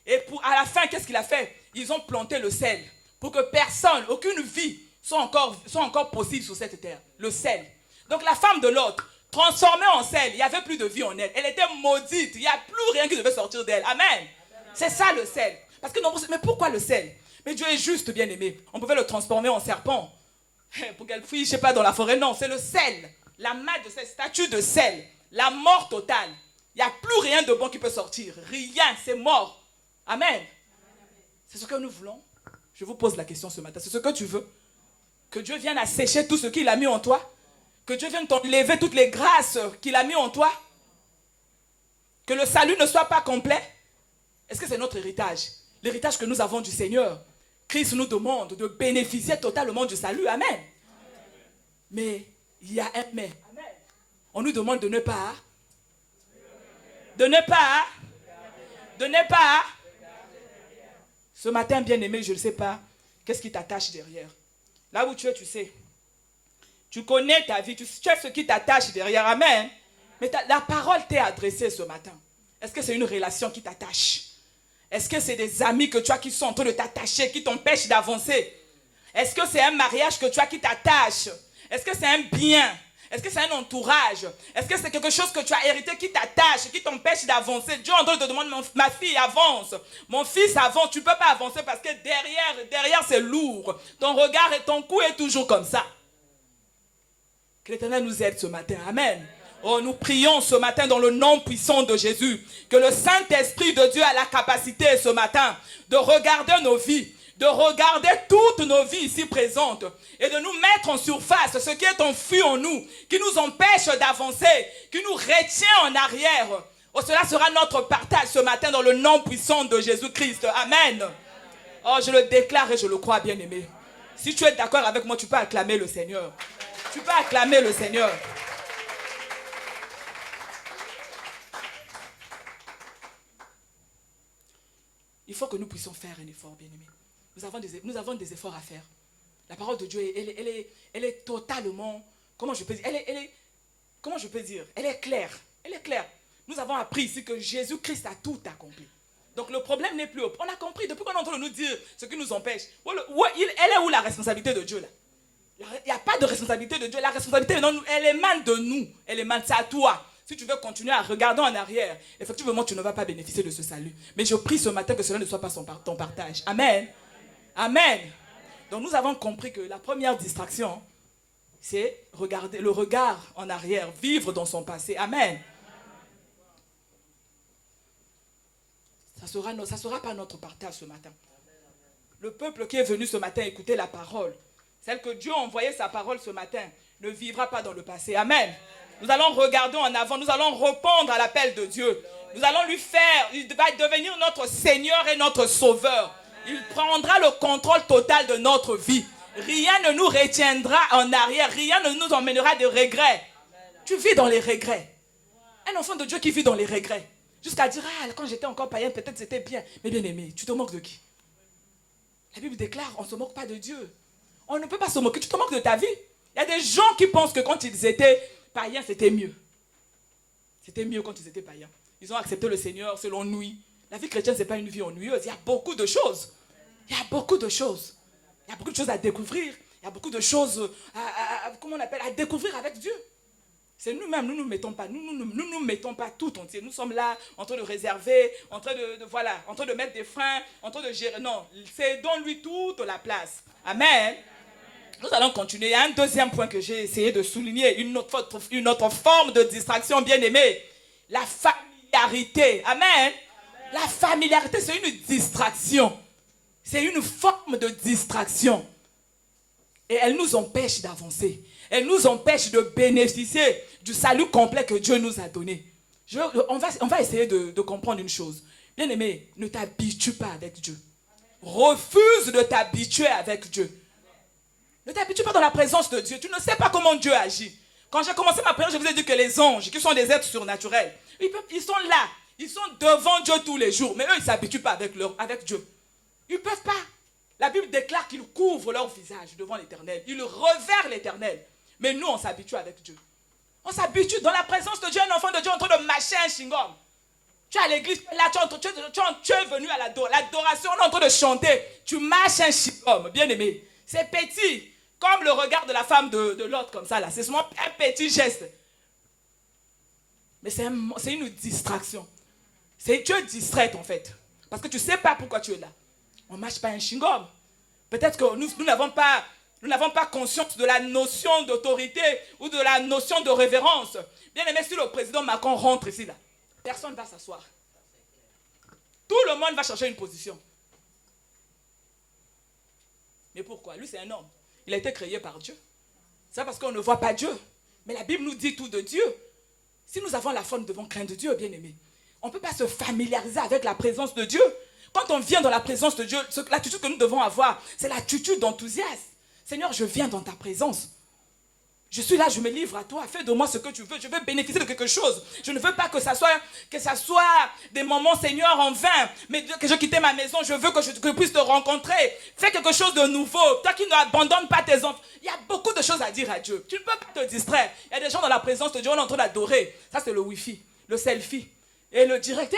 Et à la fin, qu'est-ce qu'il a fait? Ils ont planté le sel pour que personne, aucune vie soit encore possible sur cette terre. Le sel. Donc la femme de Lot, transformée en sel, il n'y avait plus de vie en elle. Elle était maudite, il n'y a plus rien qui devait sortir d'elle. Amen. C'est ça le sel. Parce que mais pourquoi le sel? Mais Dieu est juste, bien aimé. On pouvait le transformer en serpent pour qu'elle fuit, je ne sais pas, dans la forêt. Non, c'est le sel. La main de cette statue de sel. La mort totale. Il n'y a plus rien de bon qui peut sortir. Rien, c'est mort. Amen. C'est ce que nous voulons. Je vous pose la question ce matin. C'est ce que tu veux? Que Dieu vienne assécher tout ce qu'il a mis en toi? Que Dieu vienne t'enlever toutes les grâces qu'il a mis en toi? Que le salut ne soit pas complet? Est-ce que c'est notre héritage? L'héritage que nous avons du Seigneur. Christ nous demande de bénéficier totalement du salut. Amen. Mais il y a un mais. On nous demande de ne pas. Ce matin, bien-aimé, je ne sais pas. Qu'est-ce qui t'attache derrière? Là où tu es, tu sais. Tu connais ta vie. Tu sais ce qui t'attache derrière. Amen. Mais la parole t'est adressée ce matin. Est-ce que c'est une relation qui t'attache? Est-ce que c'est des amis que tu as qui sont en train de t'attacher, qui t'empêchent d'avancer? Est-ce que c'est un mariage que tu as qui t'attache? Est-ce que c'est un bien? Est-ce que c'est un entourage? Est-ce que c'est quelque chose que tu as hérité qui t'attache, qui t'empêche d'avancer? Dieu est en train de te demander, ma fille, avance. Mon fils, avance. Tu ne peux pas avancer parce que derrière c'est lourd. Ton regard et ton cou est toujours comme ça. Que l'Éternel nous aide ce matin. Amen. Oh, nous prions ce matin dans le nom puissant de Jésus. Que le Saint-Esprit de Dieu a la capacité ce matin de regarder nos vies, de regarder toutes nos vies ici présentes et de nous mettre en surface ce qui est enfui en nous, qui nous empêche d'avancer, qui nous retient en arrière. Oh, cela sera notre partage ce matin dans le nom puissant de Jésus-Christ. Amen. Oh, je le déclare et je le crois, bien-aimé. Si tu es d'accord avec moi, tu peux acclamer le Seigneur. Tu peux acclamer le Seigneur. Il faut que nous puissions faire un effort, bien-aimés. Nous avons des efforts à faire. La parole de Dieu, elle est totalement, comment je peux dire, comment je peux dire, elle est claire. Elle est claire. Nous avons appris ici que Jésus-Christ a tout accompli. Donc le problème n'est plus. On a compris, depuis qu'on est en train de nous dire ce qui nous empêche. Elle est où la responsabilité de Dieu là? Il n'y a pas de responsabilité de Dieu. La responsabilité, elle émane de nous. Elle émane, c'est à toi. Si tu veux continuer à regarder en arrière, effectivement, tu ne vas pas bénéficier de ce salut. Mais je prie ce matin que cela ne soit pas ton partage. Amen. Amen. Donc nous avons compris que la première distraction, c'est regarder le regard en arrière, vivre dans son passé. Amen. Ça ne sera pas notre partage ce matin. Le peuple qui est venu ce matin écouter la parole, celle que Dieu a envoyé sa parole ce matin, ne vivra pas dans le passé. Amen. Nous allons regarder en avant, nous allons répondre à l'appel de Dieu. Nous allons lui faire, il va devenir notre Seigneur et notre Sauveur. Il prendra le contrôle total de notre vie. Rien ne nous retiendra en arrière, rien ne nous emmènera de regrets. Tu vis dans les regrets. Un enfant de Dieu qui vit dans les regrets. Jusqu'à dire, quand j'étais encore païen, peut-être c'était bien. Mais bien aimé, tu te moques de qui? La Bible déclare, on ne se moque pas de Dieu. On ne peut pas se moquer, tu te moques de ta vie. Il y a des gens qui pensent que quand ils étaient païens, c'était mieux. C'était mieux quand ils étaient païens. Ils ont accepté le Seigneur, c'est l'ennui. La vie chrétienne, ce n'est pas une vie ennuyeuse. Il y a beaucoup de choses. Il y a beaucoup de choses. Il y a beaucoup de choses à découvrir. Il y a beaucoup de choses à découvrir avec Dieu. C'est nous-mêmes, nous ne nous mettons pas. Nous mettons pas tout entier. Nous sommes là en train de réserver, en train de mettre des freins, en train de gérer. Non, c'est donne-lui toute la place. Amen. Nous allons continuer. Il y a un deuxième point que j'ai essayé de souligner, une autre forme de distraction bien aimée. La familiarité. Amen. La familiarité, c'est une distraction. C'est une forme de distraction. Et elle nous empêche d'avancer. Elle nous empêche de bénéficier du salut complet que Dieu nous a donné. On va essayer de comprendre une chose. Bien-aimé, ne t'habitue pas avec Dieu. Refuse de t'habituer avec Dieu. Ne t'habitue pas dans la présence de Dieu. Tu ne sais pas comment Dieu agit. Quand j'ai commencé ma prière, je vous ai dit que les anges, qui sont des êtres surnaturels, ils sont là. Ils sont devant Dieu tous les jours. Mais eux, ils ne s'habituent pas avec Dieu. Ils ne peuvent pas. La Bible déclare qu'ils couvrent leur visage devant l'Éternel. Ils revèrent l'Éternel. Mais nous, on s'habitue avec Dieu. On s'habitue dans la présence de Dieu. Un enfant de Dieu est en train de mâcher un chewing-gum. Tu es à l'église, là, tu es venu à l'adoration, on est en train de chanter. Tu mâches un chewing-gum, bien aimé. C'est petit, comme le regard de la femme de l'autre, comme ça, là. C'est seulement un petit geste. Mais c'est une distraction. Tu es distraite, en fait. Parce que tu ne sais pas pourquoi tu es là. On ne mâche pas un chewing-gum. Peut-être que nous n'avons pas conscience de la notion d'autorité ou de la notion de révérence. Bien aimé, si le président Macron rentre ici, là, personne ne va s'asseoir. Tout le monde va chercher une position. Mais pourquoi? Lui, c'est un homme. Il a été créé par Dieu. C'est parce qu'on ne voit pas Dieu. Mais la Bible nous dit tout de Dieu. Si nous avons la foi, nous devons craindre Dieu, bien aimé. On ne peut pas se familiariser avec la présence de Dieu. Quand on vient dans la présence de Dieu, l'attitude que nous devons avoir, c'est l'attitude d'enthousiasme. Seigneur, je viens dans ta présence. Je suis là, je me livre à toi. Fais de moi ce que tu veux. Je veux bénéficier de quelque chose. Je ne veux pas que ça soit des moments, Seigneur, en vain. Mais que je quitte ma maison, je veux que je puisse te rencontrer. Fais quelque chose de nouveau. Toi qui n'abandonnes pas tes enfants. Il y a beaucoup de choses à dire à Dieu. Tu ne peux pas te distraire. Il y a des gens dans la présence de Dieu, on est en train d'adorer. Ça, c'est le Wi-Fi, le selfie. Et le direct,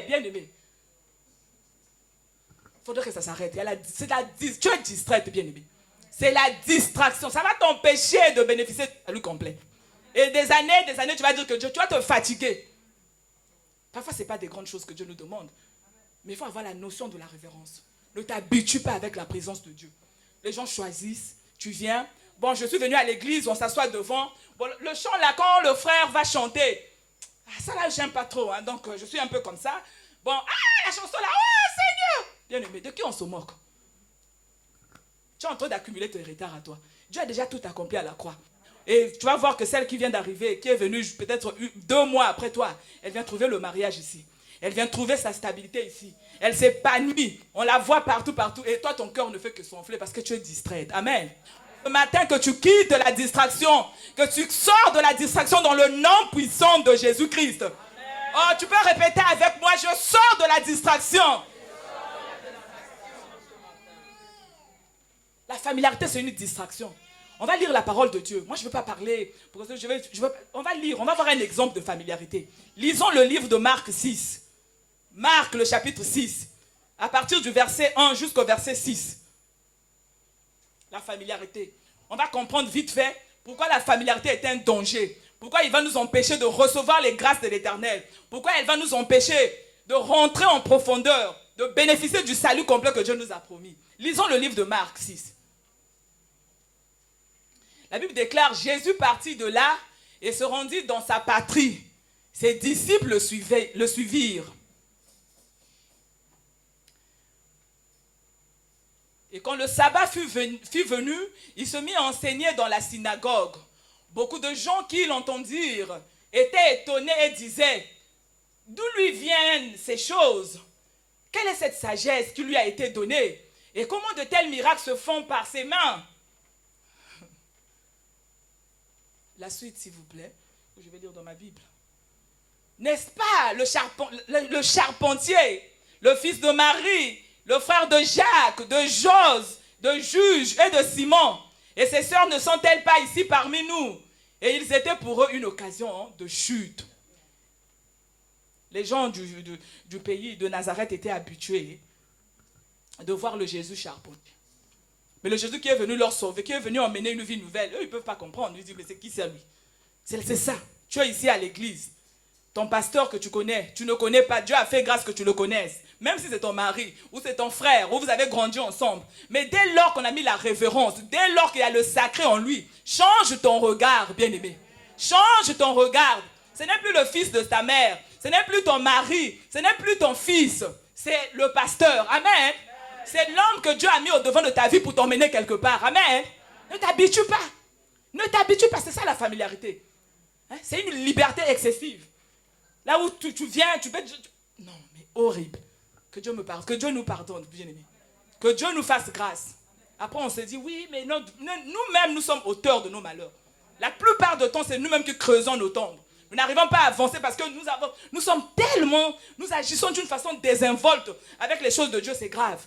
bien aimé. Il faudrait que ça s'arrête. Tu es distraite, bien aimé. C'est la distraction. Ça va t'empêcher de bénéficier du salut complet. Et des années, tu vas dire que Dieu, tu vas te fatiguer. Parfois, ce n'est pas des grandes choses que Dieu nous demande. Mais il faut avoir la notion de la révérence. Ne t'habitue pas avec la présence de Dieu. Les gens choisissent, tu viens. Bon, je suis venu à l'église, on s'assoit devant. Bon, le chant là, quand le frère va chanter, ça là, j'aime pas trop. Hein, donc, je suis un peu comme ça. Bon, la chanson là, oh Seigneur! Bien aimé, de qui on se moque? Tu es en train d'accumuler ton héritage à toi. Dieu a déjà tout accompli à la croix. Et tu vas voir que celle qui vient d'arriver, qui est venue peut-être 2 mois après toi, elle vient trouver le mariage ici. Elle vient trouver sa stabilité ici. Elle s'épanouit. On la voit partout, partout. Et toi, ton cœur ne fait que s'enfler parce que tu es distraite. Amen. Ce matin, que tu quittes la distraction, que tu sors de la distraction dans le nom puissant de Jésus-Christ. Oh, tu peux répéter avec moi, je sors de la distraction. La familiarité, c'est une distraction. On va lire la parole de Dieu. Moi, je ne veux pas parler. On va lire, on va voir un exemple de familiarité. Lisons le livre de Marc 6. Marc, le chapitre 6. À partir du verset 1 jusqu'au verset 6. La familiarité. On va comprendre vite fait pourquoi la familiarité est un danger. Pourquoi il va nous empêcher de recevoir les grâces de l'Éternel. Pourquoi elle va nous empêcher de rentrer en profondeur, de bénéficier du salut complet que Dieu nous a promis. Lisons le livre de Marc 6. La Bible déclare, Jésus partit de là et se rendit dans sa patrie. Ses disciples le suivirent. Et quand le sabbat fut venu, il se mit à enseigner dans la synagogue. Beaucoup de gens qui l'entendirent étaient étonnés et disaient, d'où lui viennent ces choses? Quelle est cette sagesse qui lui a été donnée? Et comment de tels miracles se font par ses mains? La suite, s'il vous plaît, que je vais lire dans ma Bible. N'est-ce pas le charpentier, le fils de Marie, le frère de Jacques, de Jose, de Juge et de Simon? Et ses sœurs ne sont-elles pas ici parmi nous? Et ils étaient pour eux une occasion de chute. Les gens du pays de Nazareth étaient habitués de voir le Jésus charpentier. Mais le Jésus qui est venu leur sauver, qui est venu emmener une vie nouvelle, eux, ils ne peuvent pas comprendre. Ils disent, mais c'est qui c'est lui? C'est ça. Tu es ici à l'église. Ton pasteur que tu connais, tu ne connais pas. Dieu a fait grâce que tu le connaisses. Même si c'est ton mari, ou c'est ton frère, ou vous avez grandi ensemble. Mais dès lors qu'on a mis la révérence, dès lors qu'il y a le sacré en lui, change ton regard, bien-aimé. Change ton regard. Ce n'est plus le fils de ta mère. Ce n'est plus ton mari, ce n'est plus ton fils, c'est le pasteur. Amen. C'est l'homme que Dieu a mis au devant de ta vie pour t'emmener quelque part. Amen. Ne t'habitue pas. Ne t'habitue pas, c'est ça la familiarité. Hein? C'est une liberté excessive. Là où tu viens, tu peux... Non, mais horrible. Que Dieu me pardonne, que Dieu nous pardonne, bien-aimés. Que Dieu nous fasse grâce. Après, on se dit, oui, mais nous-mêmes, nous sommes auteurs de nos malheurs. La plupart du temps, c'est nous-mêmes qui creusons nos tombes. Nous n'arrivons pas à avancer parce que nous sommes tellement, nous agissons d'une façon désinvolte avec les choses de Dieu, c'est grave.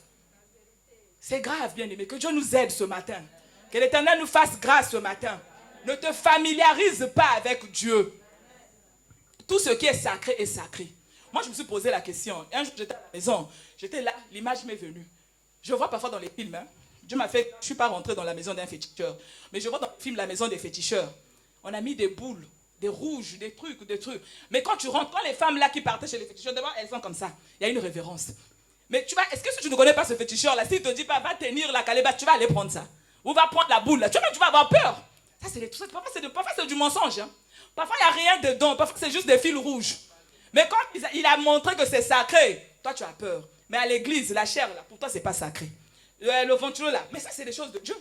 C'est grave, bien-aimé. Que Dieu nous aide ce matin. Que l'Éternel nous fasse grâce ce matin. Ne te familiarise pas avec Dieu. Tout ce qui est sacré est sacré. Moi, je me suis posé la question. Un jour, j'étais à la maison. J'étais là, l'image m'est venue. Je vois parfois dans les films, hein, Dieu m'a fait, je ne suis pas rentrée dans la maison d'un féticheur. Mais je vois dans le film La maison des féticheurs. On a mis des boules, des rouges, des trucs. Mais quand tu rentres, quand les femmes là qui partaient chez les féticheurs, d'abord elles sont comme ça. Il y a une révérence. Mais tu vois, est-ce que si tu ne connais pas ce féticheur là, s'il te dit pas, va tenir la calebasse, tu vas aller prendre ça. Ou va prendre la boule là, tu vas avoir peur. Ça, parfois c'est du mensonge. Hein. Parfois il n'y a rien dedans, parfois c'est juste des fils rouges. Mais quand il a montré que c'est sacré, toi tu as peur. Mais à l'église, la chair là, pour toi c'est pas sacré. Le ventilo là, mais ça c'est des choses de Dieu.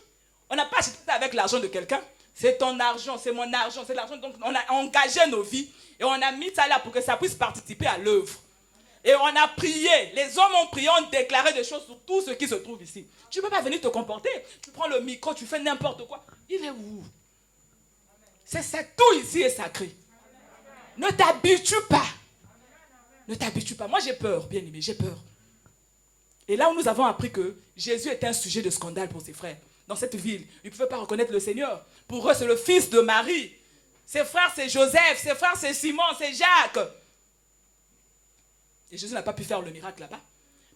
On n'a pas acheté ça avec l'argent de quelqu'un. C'est ton argent, c'est mon argent, c'est l'argent. Donc on a engagé nos vies et on a mis ça là pour que ça puisse participer à l'œuvre. Et on a prié, les hommes ont prié, ont déclaré des choses sur tout ce qui se trouve ici. Tu ne peux pas venir te comporter, tu prends le micro, tu fais n'importe quoi. Il est où? C'est ça, tout ici est sacré. Ne t'habitue pas. Ne t'habitue pas. Moi j'ai peur, bien aimé, j'ai peur. Et là où nous avons appris que Jésus était un sujet de scandale pour ses frères. Dans cette ville, ils ne pouvaient pas reconnaître le Seigneur. Pour eux, c'est le fils de Marie. Ses frères, c'est Joseph. Ses frères, c'est Simon, c'est Jacques. Et Jésus n'a pas pu faire le miracle là-bas.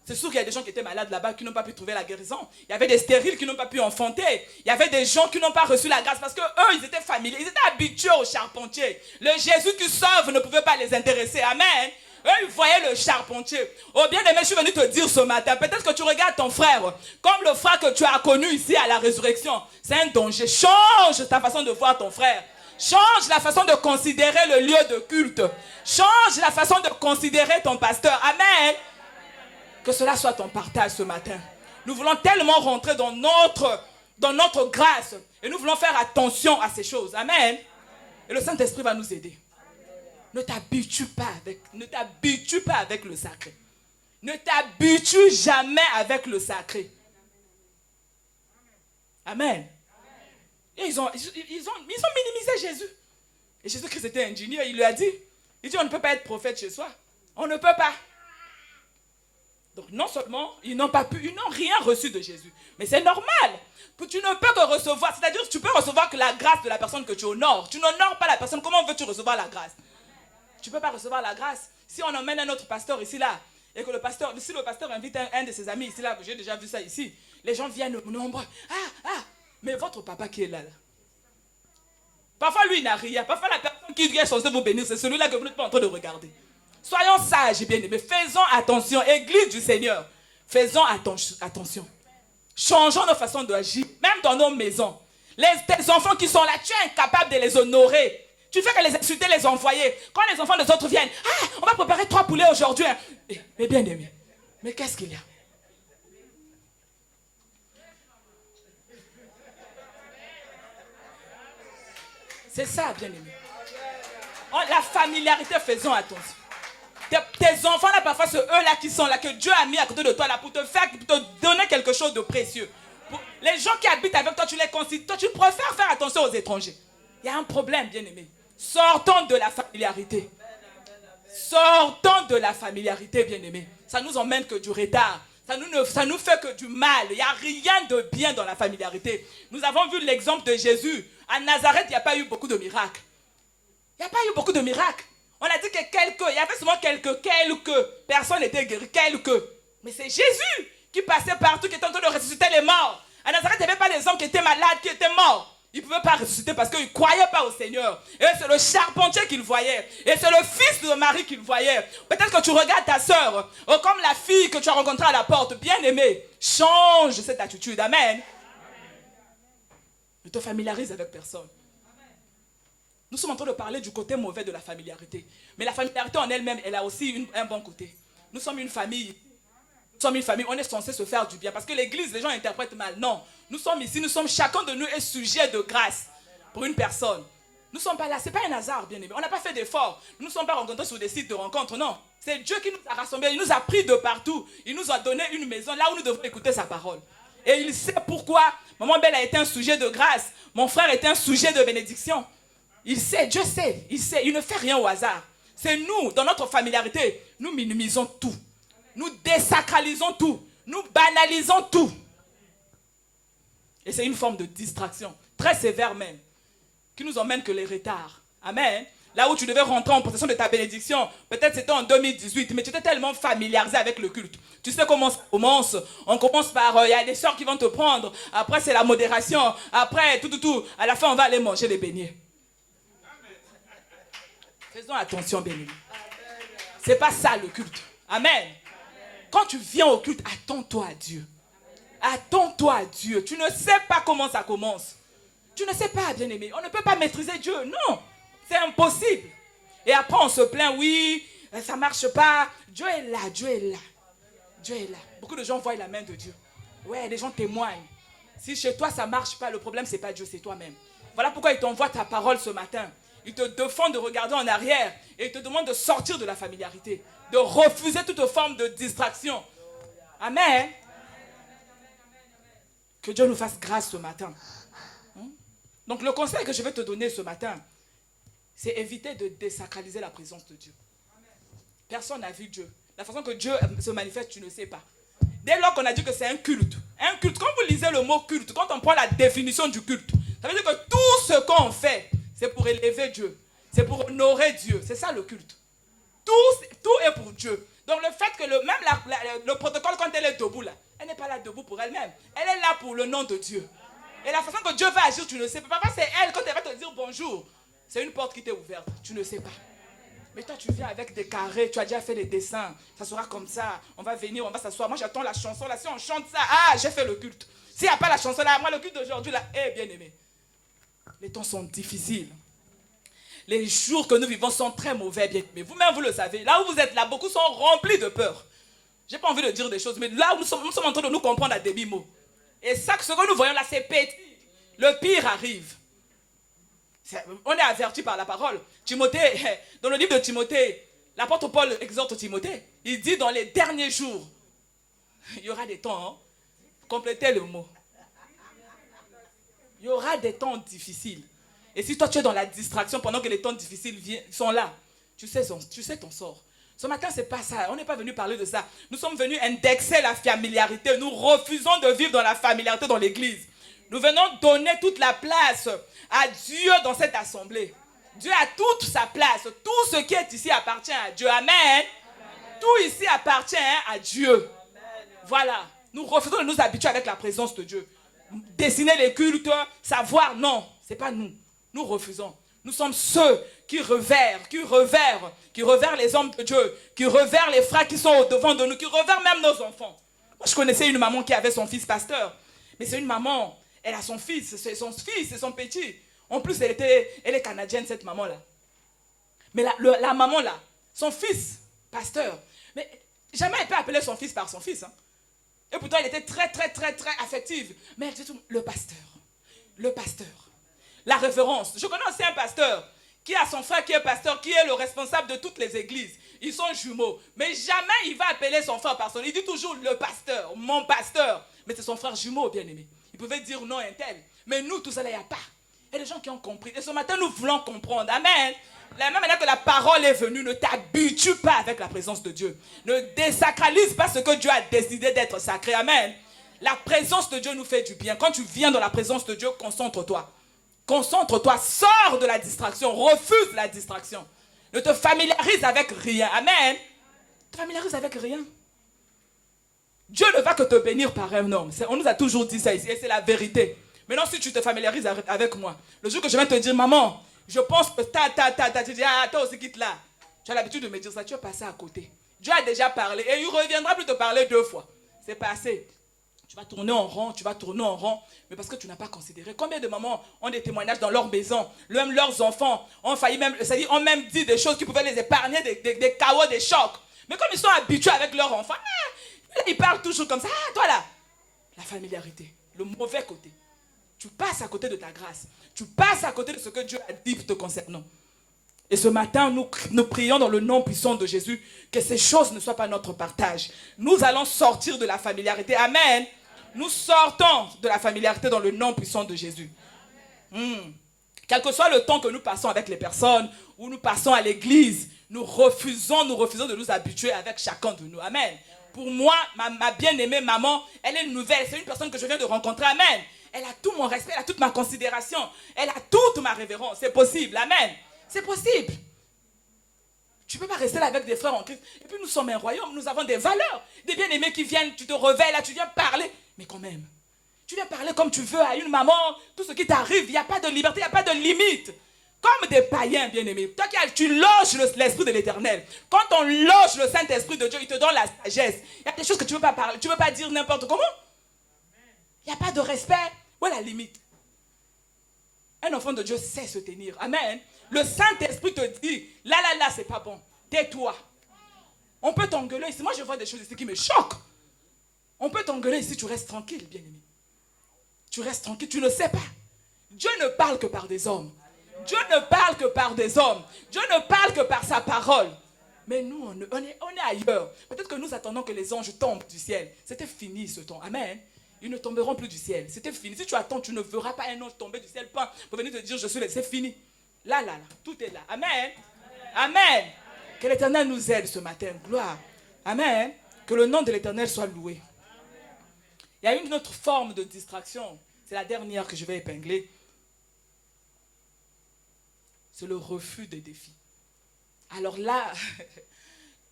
C'est sûr qu'il y a des gens qui étaient malades là-bas, qui n'ont pas pu trouver la guérison. Il y avait des stériles qui n'ont pas pu enfanter. Il y avait des gens qui n'ont pas reçu la grâce parce qu'eux, ils étaient familiers. Ils étaient habitués au charpentier. Le Jésus qui sauve ne pouvait pas les intéresser. Amen. Eux, ils voyaient le charpentier. Oh bien-aimé, je suis venu te dire ce matin, peut-être que tu regardes ton frère comme le frère que tu as connu ici à la résurrection. C'est un danger. Change ta façon de voir ton frère. Change la façon de considérer le lieu de culte. Change la façon de considérer ton pasteur. Amen. Que cela soit ton partage ce matin. Nous voulons tellement rentrer dans notre grâce. Et nous voulons faire attention à ces choses. Amen. Et le Saint-Esprit va nous aider. Ne t'habitue pas avec le sacré. Ne t'habitue jamais avec le sacré. Amen. Et ils ont minimisé Jésus. Et Jésus-Christ était ingénieux, il lui a dit, on ne peut pas être prophète chez soi. On ne peut pas. Donc non seulement, ils n'ont rien reçu de Jésus. Mais c'est normal. Tu ne peux que recevoir, c'est-à-dire tu peux recevoir que la grâce de la personne que tu honores. Tu n'honores pas la personne, comment veux-tu recevoir la grâce? Tu ne peux pas recevoir la grâce. Si on emmène un autre pasteur ici, là, et que si le pasteur invite un de ses amis ici, là, j'ai déjà vu ça ici, les gens viennent nombreux. Mais votre papa qui est là. Parfois, lui, il n'a rien. Parfois, la personne qui est censée vous bénir, c'est celui-là que vous n'êtes pas en train de regarder. Soyons sages, bien-aimés. Faisons attention. Église du Seigneur, faisons attention. Changeons nos façons d'agir, même dans nos maisons. Tes enfants qui sont là, tu es incapable de les honorer. Tu fais que les insulter, les envoyer. Quand les enfants des autres viennent, on va préparer 3 poulets aujourd'hui. Mais bien aimé, mais qu'est-ce qu'il y a? C'est ça, bien aimé. La familiarité, faisons attention. Tes enfants là, parfois, c'est eux là qui sont là, que Dieu a mis à côté de toi là pour te donner quelque chose de précieux. Les gens qui habitent avec toi, tu les considères. Toi, tu préfères faire attention aux étrangers. Il y a un problème, bien aimé. Sortons de la familiarité. Sortons de la familiarité, bien-aimés. Ça nous emmène que du retard. Ça nous fait que du mal. Il n'y a rien de bien dans la familiarité. Nous avons vu l'exemple de Jésus. À Nazareth, il n'y a pas eu beaucoup de miracles. Il n'y a pas eu beaucoup de miracles. On a dit que il y avait seulement quelques personnes étaient guéries. Mais c'est Jésus qui passait partout, qui était en train de ressusciter les morts. À Nazareth, il n'y avait pas des hommes qui étaient malades, qui étaient morts. Ils ne pouvaient pas ressusciter parce qu'ils ne croyaient pas au Seigneur. Et c'est le charpentier qu'ils voyaient. Et c'est le fils de Marie qu'ils voyaient. Peut-être que tu regardes ta soeur comme la fille que tu as rencontrée à la porte. Bien aimée, change cette attitude. Amen. Ne te familiarise avec personne. Nous sommes en train de parler du côté mauvais de la familiarité. Mais la familiarité en elle-même, elle a aussi un bon côté. Nous sommes une famille. Nous sommes une famille, on est censé se faire du bien. Parce que l'église, les gens interprètent mal. Non, nous sommes ici, chacun de nous est sujet de grâce pour une personne. Nous ne sommes pas là, ce n'est pas un hasard, bien aimé. On n'a pas fait d'efforts. Nous ne sommes pas rencontrés sur des sites de rencontres, non. C'est Dieu qui nous a rassemblés, il nous a pris de partout. Il nous a donné une maison là où nous devons écouter sa parole. Et il sait pourquoi Maman Belle a été un sujet de grâce. Mon frère était un sujet de bénédiction. Il sait, Dieu sait, il ne fait rien au hasard. C'est nous, dans notre familiarité, nous minimisons tout. Nous désacralisons tout. Nous banalisons tout. Et c'est une forme de distraction, très sévère même, qui nous emmène que les retards. Amen. Là où tu devais rentrer en possession de ta bénédiction, peut-être c'était en 2018, mais tu étais tellement familiarisé avec le culte. Tu sais comment ça commence. On commence par, il y a des soeurs qui vont te prendre. Après, c'est la modération. Après, tout. À la fin, on va aller manger les beignets. Faisons attention, béni. C'est pas ça le culte. Amen. Quand tu viens au culte, attends-toi à Dieu. Attends-toi à Dieu. Tu ne sais pas comment ça commence. Tu ne sais pas, bien-aimé. On ne peut pas maîtriser Dieu. Non. C'est impossible. Et après, on se plaint. Oui, ça ne marche pas. Dieu est là. Dieu est là. Dieu est là. Beaucoup de gens voient la main de Dieu. Ouais, les gens témoignent. Si chez toi, ça ne marche pas, le problème, ce n'est pas Dieu, c'est toi-même. Voilà pourquoi il t'envoie ta parole ce matin. Il te défend de regarder en arrière et il te demande de sortir de la familiarité, de refuser toute forme de distraction. Amen. Que Dieu nous fasse grâce ce matin. Donc le conseil que je vais te donner ce matin, c'est éviter de désacraliser la présence de Dieu. Personne n'a vu Dieu. La façon que Dieu se manifeste, tu ne sais pas. Dès lors qu'on a dit que c'est un culte, quand vous lisez le mot culte, quand on prend la définition du culte, ça veut dire que tout ce qu'on fait, c'est pour élever Dieu. C'est pour honorer Dieu. C'est ça le culte. Tout est pour Dieu. Donc le fait que le protocole, quand elle est debout là, elle n'est pas là debout pour elle-même. Elle est là pour le nom de Dieu. Et la façon que Dieu va agir, tu ne sais pas. Papa, c'est elle, quand elle va te dire bonjour, c'est une porte qui t'est ouverte. Tu ne sais pas. Mais toi, tu viens avec des carrés, tu as déjà fait les dessins. Ça sera comme ça. On va venir, on va s'asseoir. Moi, j'attends la chanson là. Si on chante ça, j'ai fait le culte. S'il n'y a pas la chanson là, moi, le culte d'aujourd'hui là, bien aimé. Les temps sont difficiles. Les jours que nous vivons sont très mauvais, bien aimé. Vous-même, vous le savez. Là où vous êtes là, beaucoup sont remplis de peur. Je n'ai pas envie de dire des choses, mais là où nous sommes en train de nous comprendre à demi-mot. Et ça, ce que nous voyons là, c'est petit. Le pire arrive. On est averti par la parole. Timothée, dans le livre de Timothée, l'apôtre Paul exhorte Timothée. Il dit dans les derniers jours, il y aura des temps, complétez le mot. Il y aura des temps difficiles. Et si toi tu es dans la distraction pendant que les temps difficiles sont là, tu sais ton sort. Ce matin, ce n'est pas ça. On n'est pas venu parler de ça. Nous sommes venus indexer la familiarité. Nous refusons de vivre dans la familiarité dans l'église. Nous venons donner toute la place à Dieu dans cette assemblée. Dieu a toute sa place. Tout ce qui est ici appartient à Dieu. Amen. Amen. Tout ici appartient à Dieu. Amen. Voilà. Nous refusons de nous habituer avec la présence de Dieu. Dessiner les cultes, savoir, non. Ce n'est pas nous. Nous refusons. Nous sommes ceux qui revèrent les hommes de Dieu, qui revèrent les frères qui sont au-devant de nous, qui revèrent même nos enfants. Moi, je connaissais une maman qui avait son fils pasteur. Mais c'est une maman, elle a son fils, c'est son petit. En plus, elle est canadienne, cette maman-là. Mais la maman, là, son fils, pasteur, mais jamais elle peut appeler son fils par son fils. Hein. Et pourtant, elle était très, très, très, très affective. Mais elle dit tout, le pasteur. La référence. Je connais aussi un pasteur qui a son frère qui est pasteur, qui est le responsable de toutes les églises. Ils sont jumeaux. Mais jamais il va appeler son frère par son nom. Il dit toujours le pasteur, mon pasteur. Mais c'est son frère jumeau, bien aimé. Il pouvait dire non, un tel. Mais nous, tout ça, il n'y a pas. Il y a des gens qui ont compris. Et ce matin, nous voulons comprendre. Amen. La même manière que la parole est venue, ne t'habitue pas avec la présence de Dieu. Ne désacralise pas ce que Dieu a décidé d'être sacré. Amen. La présence de Dieu nous fait du bien. Quand tu viens dans la présence de Dieu, concentre-toi. Concentre-toi, sors de la distraction, refuse la distraction. Ne te familiarise avec rien. Amen. Ne te familiarise avec rien. Dieu ne va que te bénir par un homme. On nous a toujours dit ça ici et c'est la vérité. Maintenant, si tu te familiarises avec moi, le jour que je vais te dire, maman, je pense que tu dis, toi aussi quitte là. Tu as l'habitude de me dire ça, tu es passé à côté. Dieu a déjà parlé et il reviendra plus te parler 2 fois. C'est passé. Tu vas tourner en rond, tu vas tourner en rond, mais parce que tu n'as pas considéré. Combien de mamans ont des témoignages dans leur maison, même leurs enfants ont failli même, c'est-à-dire ont même dit des choses qui pouvaient les épargner, des chaos, des chocs. Mais comme ils sont habitués avec leur enfant, ils parlent toujours comme ça. Ah, toi là, la familiarité, le mauvais côté. Tu passes à côté de ta grâce. Tu passes à côté de ce que Dieu a dit te concernant. Et ce matin, nous prions dans le nom puissant de Jésus que ces choses ne soient pas notre partage. Nous allons sortir de la familiarité. Amen. Nous sortons de la familiarité dans le nom puissant de Jésus. Quel que soit le temps que nous passons avec les personnes, ou nous passons à l'église, nous refusons de nous habituer avec chacun de nous. Amen. Pour moi, ma bien-aimée maman, elle est nouvelle. C'est une personne que je viens de rencontrer. Amen. Elle a tout mon respect, elle a toute ma considération. Elle a toute ma révérence. C'est possible. Amen. C'est possible. Tu ne peux pas rester là avec des frères en Christ. Et puis nous sommes un royaume, nous avons des valeurs. Des bien-aimés qui viennent, tu te réveilles là, tu viens parler. Mais quand même, tu viens parler comme tu veux à une maman. Tout ce qui t'arrive, il n'y a pas de liberté, il n'y a pas de limite. Comme des païens bien-aimés. Toi tu loges l'esprit de l'Éternel. Quand on loge le Saint-Esprit de Dieu, il te donne la sagesse. Il y a des choses que tu ne peux pas parler, tu ne peux pas dire n'importe comment. Il n'y a pas de respect. Où est la limite? Un enfant de Dieu sait se tenir. Amen. Le Saint-Esprit te dit, là, c'est pas bon. Tais-toi. On peut t'engueuler ici. Moi, je vois des choses ici qui me choquent. On peut t'engueuler ici, tu restes tranquille, bien-aimé. Tu restes tranquille, tu ne sais pas. Dieu ne parle que par des hommes. Dieu ne parle que par des hommes. Dieu ne parle que par sa parole. Mais nous, on est ailleurs. Peut-être que nous attendons que les anges tombent du ciel. C'était fini ce temps. Amen. Ils ne tomberont plus du ciel. C'était fini. Si tu attends, tu ne verras pas un ange tomber du ciel pour venir te dire, je suis là. C'est fini. Là, tout est là. Amen. Amen. Que l'Éternel nous aide ce matin. Gloire. Amen. Que le nom de l'Éternel soit loué. Il y a une autre forme de distraction. C'est la dernière que je vais épingler. C'est le refus des défis. Alors là,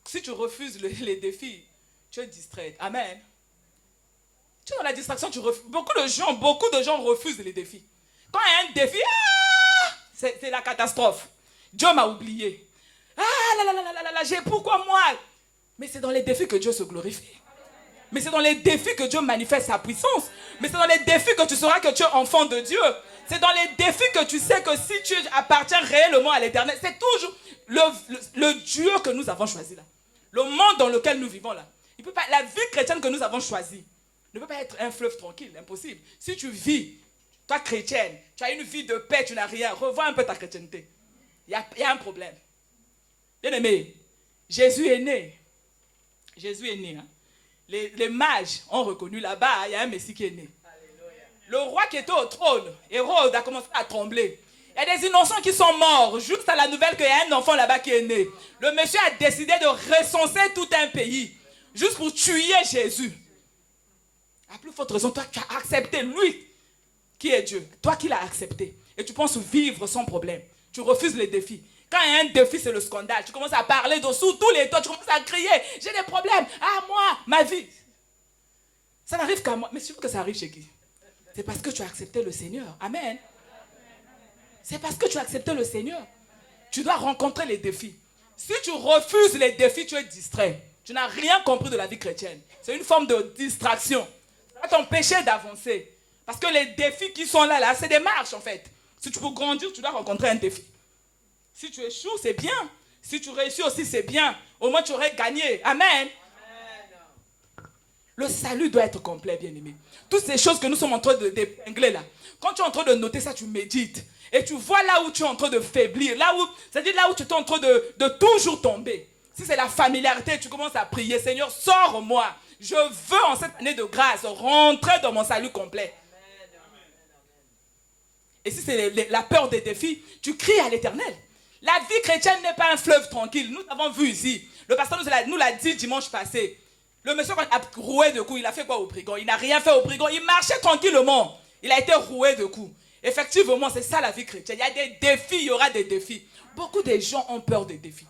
si tu refuses les défis, tu es distrait. Amen. Tu es dans la distraction, tu refuses. Beaucoup de gens refusent les défis. Quand il y a un défi, c'est la catastrophe. Dieu m'a oublié. Pourquoi moi? Mais c'est dans les défis que Dieu se glorifie. Mais c'est dans les défis que Dieu manifeste sa puissance. Mais c'est dans les défis que tu sauras que tu es enfant de Dieu. C'est dans les défis que tu sais que si tu appartiens réellement à l'Éternel, c'est toujours le Dieu que nous avons choisi là. Le monde dans lequel nous vivons là. Il peut pas, la vie chrétienne que nous avons choisie ne peut pas être un fleuve tranquille, impossible. Si tu vis, toi chrétienne, tu as une vie de paix, tu n'as rien, revois un peu ta chrétienté. Il y a un problème. Bien aimé, Jésus est né. Jésus est né. Hein? Les mages ont reconnu là-bas, il y a un Messie qui est né. Le roi qui était au trône, Hérode, a commencé à trembler. Il y a des innocents qui sont morts, juste à la nouvelle qu'il y a un enfant là-bas qui est né. Le monsieur a décidé de recenser tout un pays, juste pour tuer Jésus. À plus forte raison, toi qui as accepté lui, qui est Dieu, toi qui l'as accepté, et tu penses vivre sans problème. Tu refuses les défis. Quand il y a un défi, c'est le scandale. Tu commences à parler dessous tous les toits, tu commences à crier, j'ai des problèmes, ah moi, ma vie. Ça n'arrive qu'à moi, mais c'est sûr que ça arrive chez qui? C'est parce que tu as accepté le Seigneur. Amen. C'est parce que tu as accepté le Seigneur. Tu dois rencontrer les défis. Si tu refuses les défis, tu es distrait. Tu n'as rien compris de la vie chrétienne. C'est une forme de distraction. Ça va t'empêcher d'avancer. Parce que les défis qui sont là, c'est des marches en fait. Si tu veux grandir, tu dois rencontrer un défi. Si tu échoues, c'est bien. Si tu réussis aussi, c'est bien. Au moins, tu aurais gagné. Amen. Le salut doit être complet, bien-aimé. Toutes ces choses que nous sommes en train d'épingler là. Quand tu es en train de noter ça, tu médites. Et tu vois là où tu es en train de faiblir. C'est-à-dire là où tu es en train de toujours tomber. Si c'est la familiarité, tu commences à prier. Seigneur, sors-moi. Je veux en cette année de grâce rentrer dans mon salut complet. Et si c'est la peur des défis, tu cries à l'Éternel. La vie chrétienne n'est pas un fleuve tranquille. Nous avons vu ici. Le pasteur nous l'a dit dimanche passé. Le monsieur quand il a roué de coups, il a fait quoi au brigand? Il n'a rien fait au brigand. Il marchait tranquillement. Il a été roué de coups. Effectivement, c'est ça la vie chrétienne. Il y a des défis, il y aura des défis. Beaucoup de gens ont peur des défis.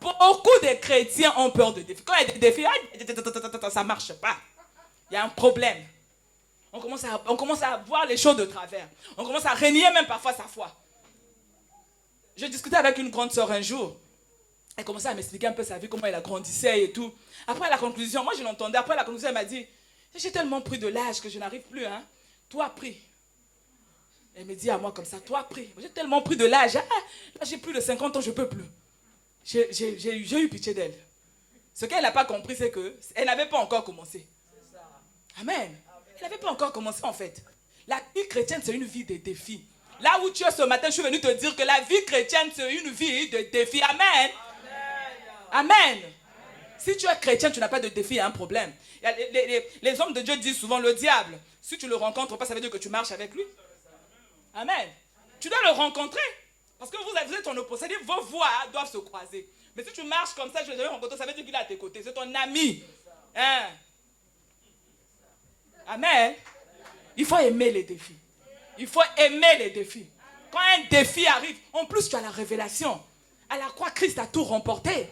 Beaucoup de chrétiens ont peur des défis. Quand il y a des défis, ça ne marche pas. Il y a un problème. On commence à voir les choses de travers. On commence à renier même parfois sa foi. Je discutais avec une grande sœur un jour. Elle commençait à m'expliquer un peu sa vie, comment elle a grandissait et tout. Après la conclusion, moi je l'entendais. Après la conclusion, elle m'a dit, J'ai tellement pris de l'âge que je n'arrive plus. Hein. Toi, prie. Elle me dit à moi comme ça, toi, prie. J'ai tellement pris de l'âge. Ah, là, j'ai plus de 50 ans, je ne peux plus. J'ai eu pitié d'elle. Ce qu'elle n'a pas compris, c'est qu'elle n'avait pas encore commencé. Amen. Elle n'avait pas encore commencé en fait. La vie chrétienne, c'est une vie de défis. Là où tu es ce matin, je suis venu te dire que la vie chrétienne, c'est une vie de défis. Amen. Amen. Si tu es chrétien, tu n'as pas de défi, il y a un problème. Les hommes de Dieu disent souvent, le diable, si tu ne le rencontres pas, ça veut dire que tu marches avec lui. Amen. Tu dois le rencontrer. Parce que vous êtes en opposé, vos voies doivent se croiser. Mais si tu marches comme ça, je ne l'ai rencontré, ça veut dire qu'il est à tes côtés. C'est ton ami. Hein? Amen. Il faut aimer les défis. Il faut aimer les défis. Quand un défi arrive, en plus tu as la révélation. À la croix, Christ a tout remporté.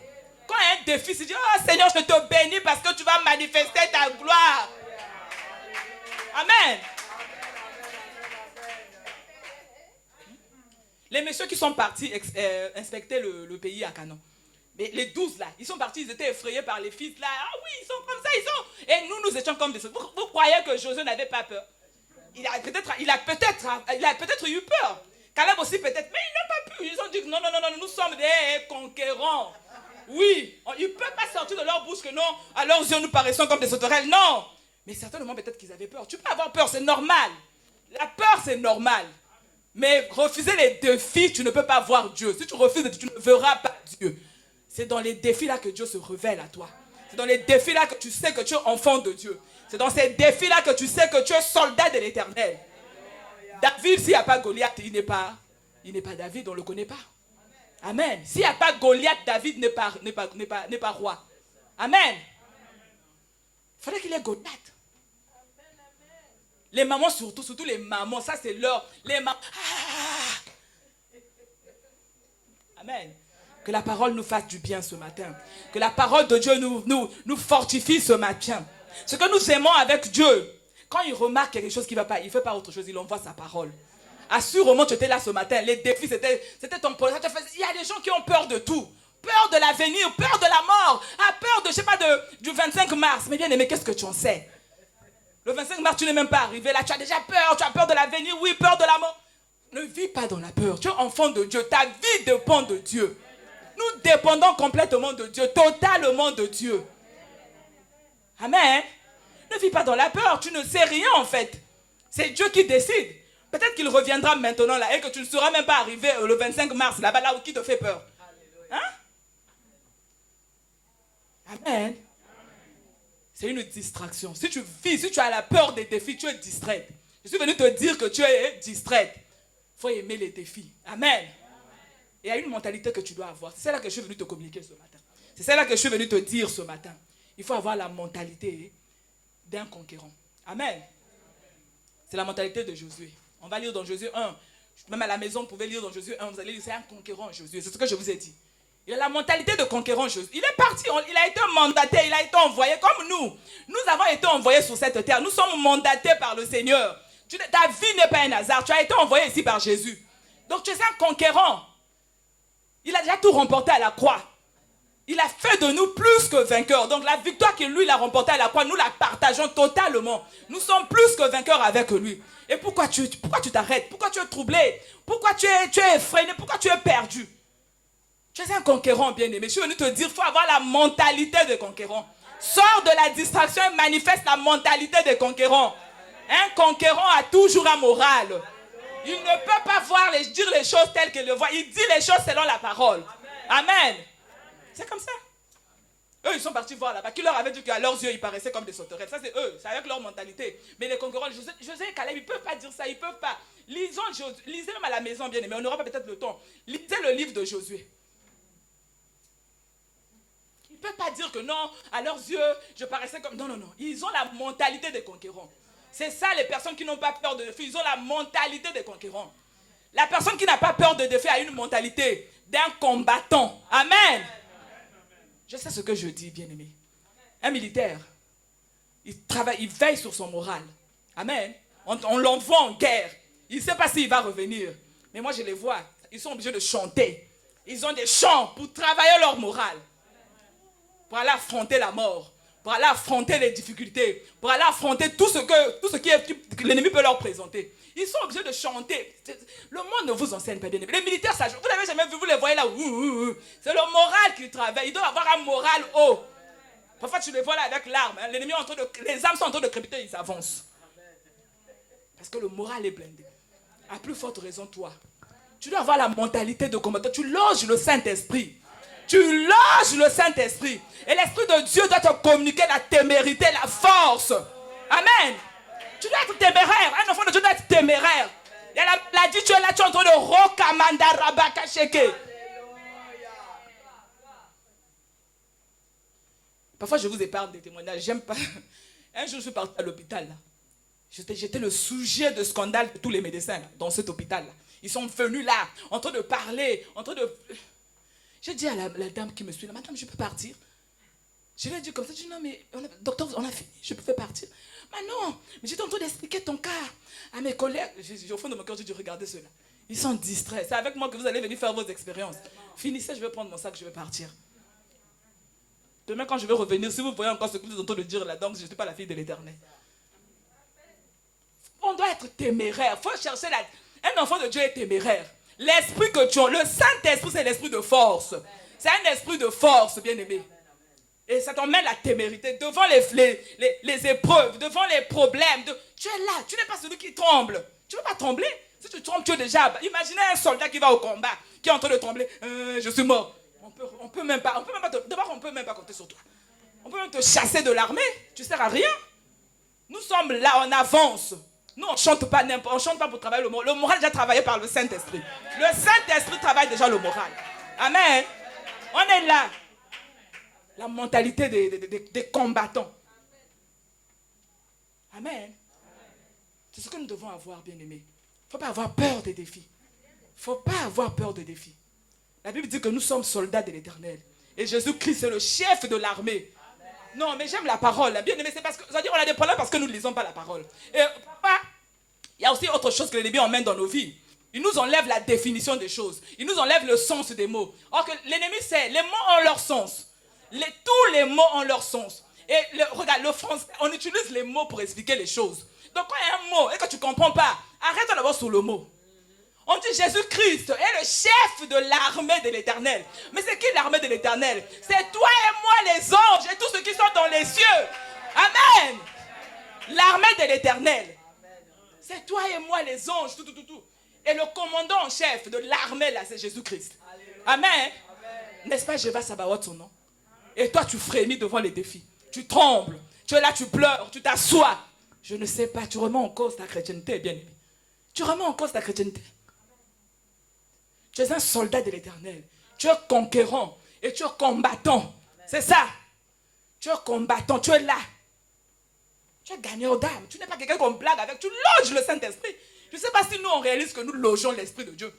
Quand il y a un défi, tu dis, oh Seigneur, je te bénis parce que tu vas manifester ta gloire. Amen. Les messieurs qui sont partis inspecter le pays à Canaan. Mais les 12 là, ils sont partis, ils étaient effrayés par les fils là. Ah oui, ils sont comme ça, ils sont. Et nous étions comme des autres. Vous croyez que Josué n'avait pas peur? Il a peut-être eu peur. Caleb aussi peut-être, mais ils n'ont pas pu. Ils ont dit non, nous sommes des conquérants. Oui, ils ne peuvent pas sortir de leur bouche que non, à leurs yeux nous paraissons comme des sauterelles. Non, mais certainement peut-être qu'ils avaient peur. Tu peux avoir peur, c'est normal. La peur, c'est normal. Mais refuser les défis, tu ne peux pas voir Dieu. Si tu refuses, tu ne verras pas Dieu. C'est dans les défis là que Dieu se révèle à toi. C'est dans les défis là que tu sais que tu es enfant de Dieu. C'est dans ces défis là que tu sais que tu es soldat de l'Éternel. David, s'il n'y a pas Goliath, il n'est pas David, on ne le connaît pas. Amen. S'il n'y a pas Goliath, David n'est pas roi. Amen. Il fallait qu'il ait Goliath. Les mamans surtout les mamans, ça c'est leur... Les mamans... Ah. Amen. Que la parole nous fasse du bien ce matin. Que la parole de Dieu nous fortifie ce matin. Ce que nous aimons avec Dieu, quand il remarque quelque chose qui ne va pas, il ne fait pas autre chose, il envoie sa parole. Assurément, tu étais là ce matin. Les défis, c'était ton projet. Il y a des gens qui ont peur de tout. Peur de l'avenir, peur de la mort. Peur de, je sais pas, du 25 mars. Mais bien aimé, qu'est-ce que tu en sais? Le 25 mars, tu n'es même pas arrivé là. Tu as déjà peur. Tu as peur de l'avenir. Oui, peur de la mort. Ne vis pas dans la peur. Tu es enfant de Dieu. Ta vie dépend de Dieu. Nous dépendons complètement de Dieu. Totalement de Dieu. Amen. Ne vis pas dans la peur. Tu ne sais rien en fait. C'est Dieu qui décide. Peut-être qu'il reviendra maintenant là et que tu ne seras même pas arrivé le 25 mars là-bas là où qui te fait peur. Hein? Amen. C'est une distraction. Si tu vis, si tu as la peur des défis, tu es distraite. Je suis venu te dire que tu es distraite. Il faut aimer les défis. Amen. Et il y a une mentalité que tu dois avoir. C'est celle-là que je suis venu te communiquer ce matin. C'est celle-là que je suis venu te dire ce matin. Il faut avoir la mentalité d'un conquérant. Amen. C'est la mentalité de Josué. On va lire dans Josué 1. Même à la maison, vous pouvez lire dans Josué 1. Vous allez lire, c'est un conquérant, Josué. C'est ce que je vous ai dit. Il a la mentalité de conquérant, Josué. Il est parti, il a été mandaté, il a été envoyé comme nous. Nous avons été envoyés sur cette terre. Nous sommes mandatés par le Seigneur. Ta vie n'est pas un hasard. Tu as été envoyé ici par Jésus. Donc tu es un conquérant. Il a déjà tout remporté à la croix. Il a fait de nous plus que vainqueurs. Donc la victoire que lui a remportée à la croix, nous la partageons totalement. Nous sommes plus que vainqueurs avec lui. Et pourquoi tu t'arrêtes? Pourquoi tu es troublé? Pourquoi tu es effrayé? Pourquoi tu es perdu? Tu es un conquérant bien-aimé. Je suis venu te dire, il faut avoir la mentalité de conquérant. Sors de la distraction et manifeste la mentalité de conquérant. Un conquérant a toujours un moral. Il ne peut pas dire les choses telles qu'il le voit. Il dit les choses selon la parole. Amen. C'est comme ça. Eux, ils sont partis voir là-bas. Qui leur avait dit qu'à leurs yeux, ils paraissaient comme des sauterelles. Ça, c'est eux. C'est avec leur mentalité. Mais les concurrents, José et Caleb, ils ne peuvent pas dire ça. Ils ne peuvent pas. Lisez même à la maison, bien aimé. On n'aura pas peut-être le temps. Lisez le livre de Josué. Ils ne peuvent pas dire que non, à leurs yeux, je paraissais comme... Non. Ils ont la mentalité des conquérants. C'est ça, les personnes qui n'ont pas peur de défis. Ils ont la mentalité des conquérants. La personne qui n'a pas peur de défis a une mentalité d'un combattant. Amen. Je sais ce que je dis, bien-aimé. Un militaire, il veille sur son moral. Amen. On l'envoie en guerre. Il ne sait pas s'il va revenir. Mais moi, je les vois. Ils sont obligés de chanter. Ils ont des chants pour travailler leur morale. Pour aller affronter la mort. pour aller affronter les difficultés, pour aller affronter tout ce que l'ennemi peut leur présenter. Ils sont obligés de chanter. Le monde ne vous enseigne pas bien. Les militaires, ça, vous n'avez jamais vu, vous les voyez là. C'est le moral qui travaille. Ils doivent avoir un moral haut. Parfois, tu les vois là avec l'arme. Hein. L'ennemi est en train de... Les armes sont en train de crépiter, ils avancent. Parce que le moral est blindé. À plus forte raison, toi. Tu dois avoir la mentalité de combattant. Tu loges le Saint-Esprit. Tu loges le Saint-Esprit. Et l'Esprit de Dieu doit te communiquer la témérité, la force. Amen. Tu dois être téméraire. Un enfant de Dieu doit être téméraire. Il y a la dit, tu es là, tu es en train de rokamanda rabaka sheke. Parfois, je vous épargne des témoignages. J'aime pas. Un jour, je suis partie à l'hôpital. J'étais le sujet de scandale de tous les médecins là, dans cet hôpital. Là. Ils sont venus là, en train de parler, en train de... J'ai dit à la dame qui me suit là, madame, je peux partir? Je lui ai dit comme ça, je lui ai dit non mais, docteur, on a fini, je peux partir. Mais non, mais j'étais en train d'expliquer ton cas à mes collègues. Au fond de mon cœur, j'ai dit, regardez ceux-là. Ils sont distraits. C'est avec moi que vous allez venir faire vos expériences. Finissez, je vais prendre mon sac, je vais partir. Demain, quand je vais revenir, si vous voyez encore ce que vous êtes en train de dire là, donc je ne suis pas la fille de l'Éternel. On doit être téméraire. Il faut chercher la... Un enfant de Dieu est téméraire. L'esprit que tu as, le Saint-Esprit, c'est l'esprit de force. C'est un esprit de force, bien-aimé. Et ça t'emmène la témérité devant les épreuves, devant les problèmes. Tu es là, tu n'es pas celui qui tremble. Tu ne peux pas trembler. Si tu trembles, tu es déjà... Imaginez un soldat qui va au combat, qui est en train de trembler. Je suis mort. On peut même pas compter sur toi. On peut même te chasser de l'armée. Tu ne sers à rien. Nous sommes là, on avance. Nous, on ne chante pas n'importe, on chante pas pour travailler le moral. Le moral est déjà travaillé par le Saint-Esprit. Le Saint-Esprit travaille déjà le moral. Amen. On est là. La mentalité des combattants. Amen. C'est ce que nous devons avoir, bien-aimés. Il ne faut pas avoir peur des défis. Il ne faut pas avoir peur des défis. La Bible dit que nous sommes soldats de l'Éternel. Et Jésus-Christ est le chef de l'armée. Non, mais j'aime la parole. Bien aimé, c'est parce que, c'est-à-dire, on a des problèmes parce que nous ne lisons pas la parole. Et papa, il y a aussi autre chose que l'ennemi emmène dans nos vies. Il nous enlève la définition des choses. Il nous enlève le sens des mots. Or que l'ennemi sait, les mots ont leur sens. Tous les mots ont leur sens. Et regarde, le français, on utilise les mots pour expliquer les choses. Donc quand il y a un mot et que tu ne comprends pas, arrête d'abord sur le mot. On dit Jésus-Christ est le chef de l'armée de l'Éternel. Mais c'est qui l'armée de l'Éternel? C'est toi et moi, les anges, et tous ceux qui sont dans les cieux. Amen. L'armée de l'Éternel. C'est toi et moi, les anges, tout. Et le commandant en chef de l'armée, là, c'est Jésus-Christ. Amen. N'est-ce pas, Jéhovah Sabaoth, son nom? Et toi, tu frémis devant les défis. Tu trembles. Tu es là, tu pleures, tu t'assois. Je ne sais pas, tu remets en cause ta chrétienté, bien-aimé. Tu remets en cause ta chrétienté. Tu es un soldat de l'Éternel. Tu es conquérant et tu es combattant. C'est ça. Tu es combattant, tu es là. Tu es gagnant d'âme. Tu n'es pas quelqu'un qu'on blague avec. Tu loges le Saint-Esprit. Je ne sais pas si nous on réalise que nous logeons l'Esprit de Dieu.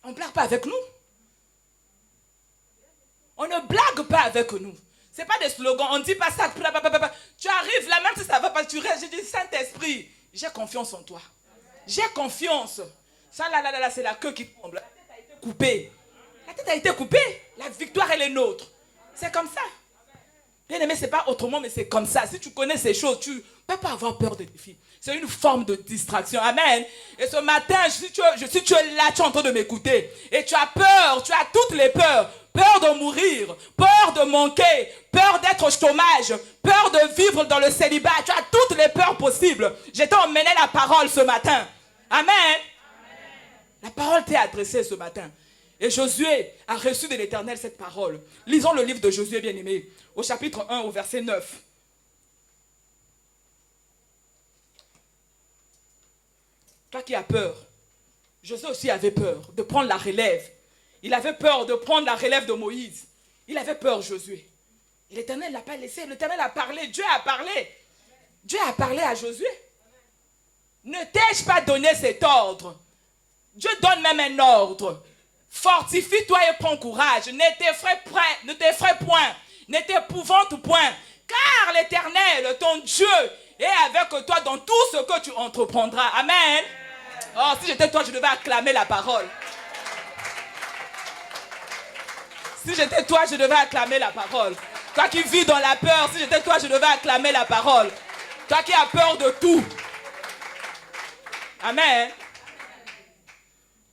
On ne blague pas avec nous. On ne blague pas avec nous. Ce n'est pas des slogans. On ne dit pas ça. Tu arrives là, même si ça ne va pas, tu restes. Je dis, Saint-Esprit, j'ai confiance en toi. J'ai confiance. Ça, là, c'est la queue qui tombe. La tête a été coupée. La tête a été coupée. La victoire, elle est nôtre. C'est comme ça. Bien aimé, ce n'est pas autrement, mais c'est comme ça. Si tu connais ces choses, tu ne peux pas avoir peur des défis. C'est une forme de distraction. Amen. Et ce matin, si tu es là, tu es en train de m'écouter. Et tu as peur, tu as toutes les peurs. Peur de mourir, peur de manquer, peur d'être au chômage, peur de vivre dans le célibat. Tu as toutes les peurs possibles. Je t'ai emmené la parole ce matin. Amen. La parole t'est adressée ce matin. Et Josué a reçu de l'Éternel cette parole. Lisons le livre de Josué, bien-aimé, au chapitre 1, au verset 9. Toi qui as peur, Josué aussi avait peur de prendre la relève. Il avait peur de prendre la relève de Moïse. Il avait peur, Josué. Et l'Éternel ne l'a pas laissé. L'Éternel a parlé. Dieu a parlé. Dieu a parlé à Josué. Ne t'ai-je pas donné cet ordre? Dieu donne même un ordre. Fortifie-toi et prends courage. Ne t'effraie point. Ne t'épouvante point. Car l'Éternel, ton Dieu, est avec toi dans tout ce que tu entreprendras. Amen. Oh, si j'étais toi, je devais acclamer la parole. Si j'étais toi, je devais acclamer la parole. Toi qui vis dans la peur, si j'étais toi, je devais acclamer la parole. Toi qui as peur de tout. Amen.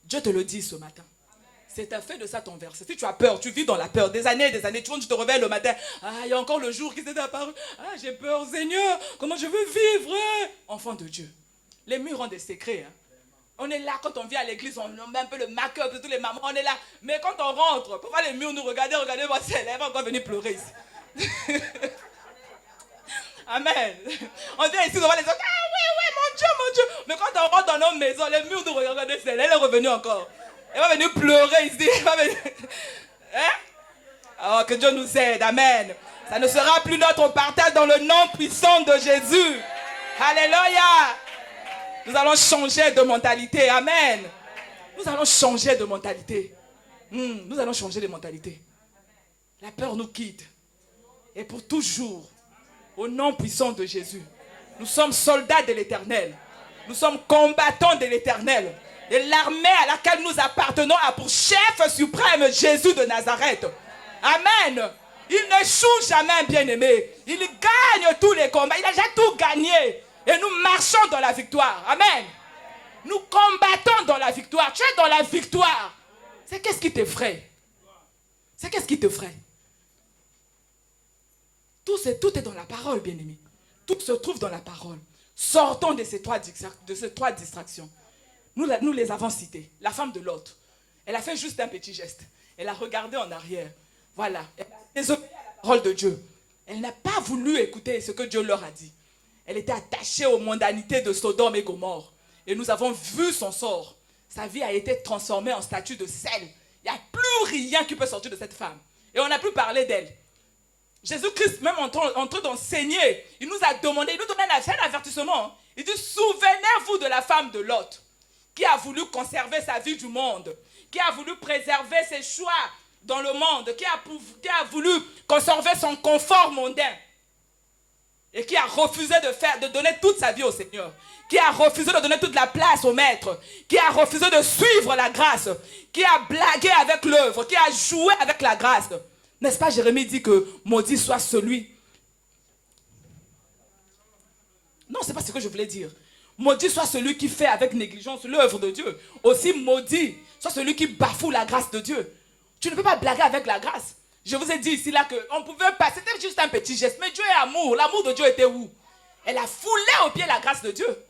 Dieu te le dit ce matin. C'est un fait de ça ton verset. Si tu as peur, tu vis dans la peur des années, tu te réveilles le matin. Ah, il y a encore le jour qui s'est apparu. Ah, j'ai peur, Seigneur. Comment je veux vivre? Enfant de Dieu. Les murs ont des secrets. Hein. On est là, quand on vient à l'église, on met un peu le make-up de tous les mamans. On est là. Mais quand on rentre, pour voir les murs nous regarder, moi, c'est elle va encore venir pleurer ici. Amen. On vient ici, on voit les autres. Ah ouais, mon Dieu. Mais quand on rentre dans nos maisons, les murs nous regardent, c'est elle est revenue encore. Elle va venir pleurer ici. Elle va venir... Hein? Oh, que Dieu nous aide. Amen. Ça ne sera plus notre partage dans le nom puissant de Jésus. Alléluia. Nous allons changer de mentalité. Amen. Nous allons changer de mentalité. Nous allons changer de mentalité. La peur nous quitte. Et pour toujours, au nom puissant de Jésus, nous sommes soldats de l'Éternel. Nous sommes combattants de l'Éternel. Et l'armée à laquelle nous appartenons a pour chef suprême Jésus de Nazareth. Amen. Il n'échoue jamais, bien-aimé. Il gagne tous les combats. Il a déjà tout gagné. Et nous marchons dans la victoire. Amen. Nous combattons dans la victoire. Tu es dans la victoire. C'est qu'est-ce qui t'effraie? C'est qu'est-ce qui t'effraie? Tout est dans la parole, bien-aimé. Tout se trouve dans la parole. Sortons de ces trois distractions. Nous les avons citées. La femme de Lot, elle a fait juste un petit geste. Elle a regardé en arrière. Voilà. Elle a désobéi à la parole de Dieu. Elle n'a pas voulu écouter ce que Dieu leur a dit. Elle était attachée aux mondanités de Sodome et Gomorrhe. Et nous avons vu son sort. Sa vie a été transformée en statue de sel. Il n'y a plus rien qui peut sortir de cette femme. Et on n'a plus parlé d'elle. Jésus-Christ, même en train d'enseigner, il nous a demandé, il nous donne un avertissement. Il dit, souvenez-vous de la femme de Lot, qui a voulu conserver sa vie du monde, qui a voulu préserver ses choix dans le monde, qui a voulu conserver son confort mondain, et qui a refusé de donner toute sa vie au Seigneur, qui a refusé de donner toute la place au Maître, qui a refusé de suivre la grâce, qui a blagué avec l'œuvre, qui a joué avec la grâce. N'est-ce pas, Jérémie dit que maudit soit celui... Non, ce n'est pas ce que je voulais dire. Maudit soit celui qui fait avec négligence l'œuvre de Dieu. Aussi maudit soit celui qui bafoue la grâce de Dieu. Tu ne peux pas blaguer avec la grâce. Je vous ai dit ici là qu'on pouvait pas, c'était juste un petit geste. Mais Dieu est amour. L'amour de Dieu était où? Elle a foulé au pied la grâce de Dieu.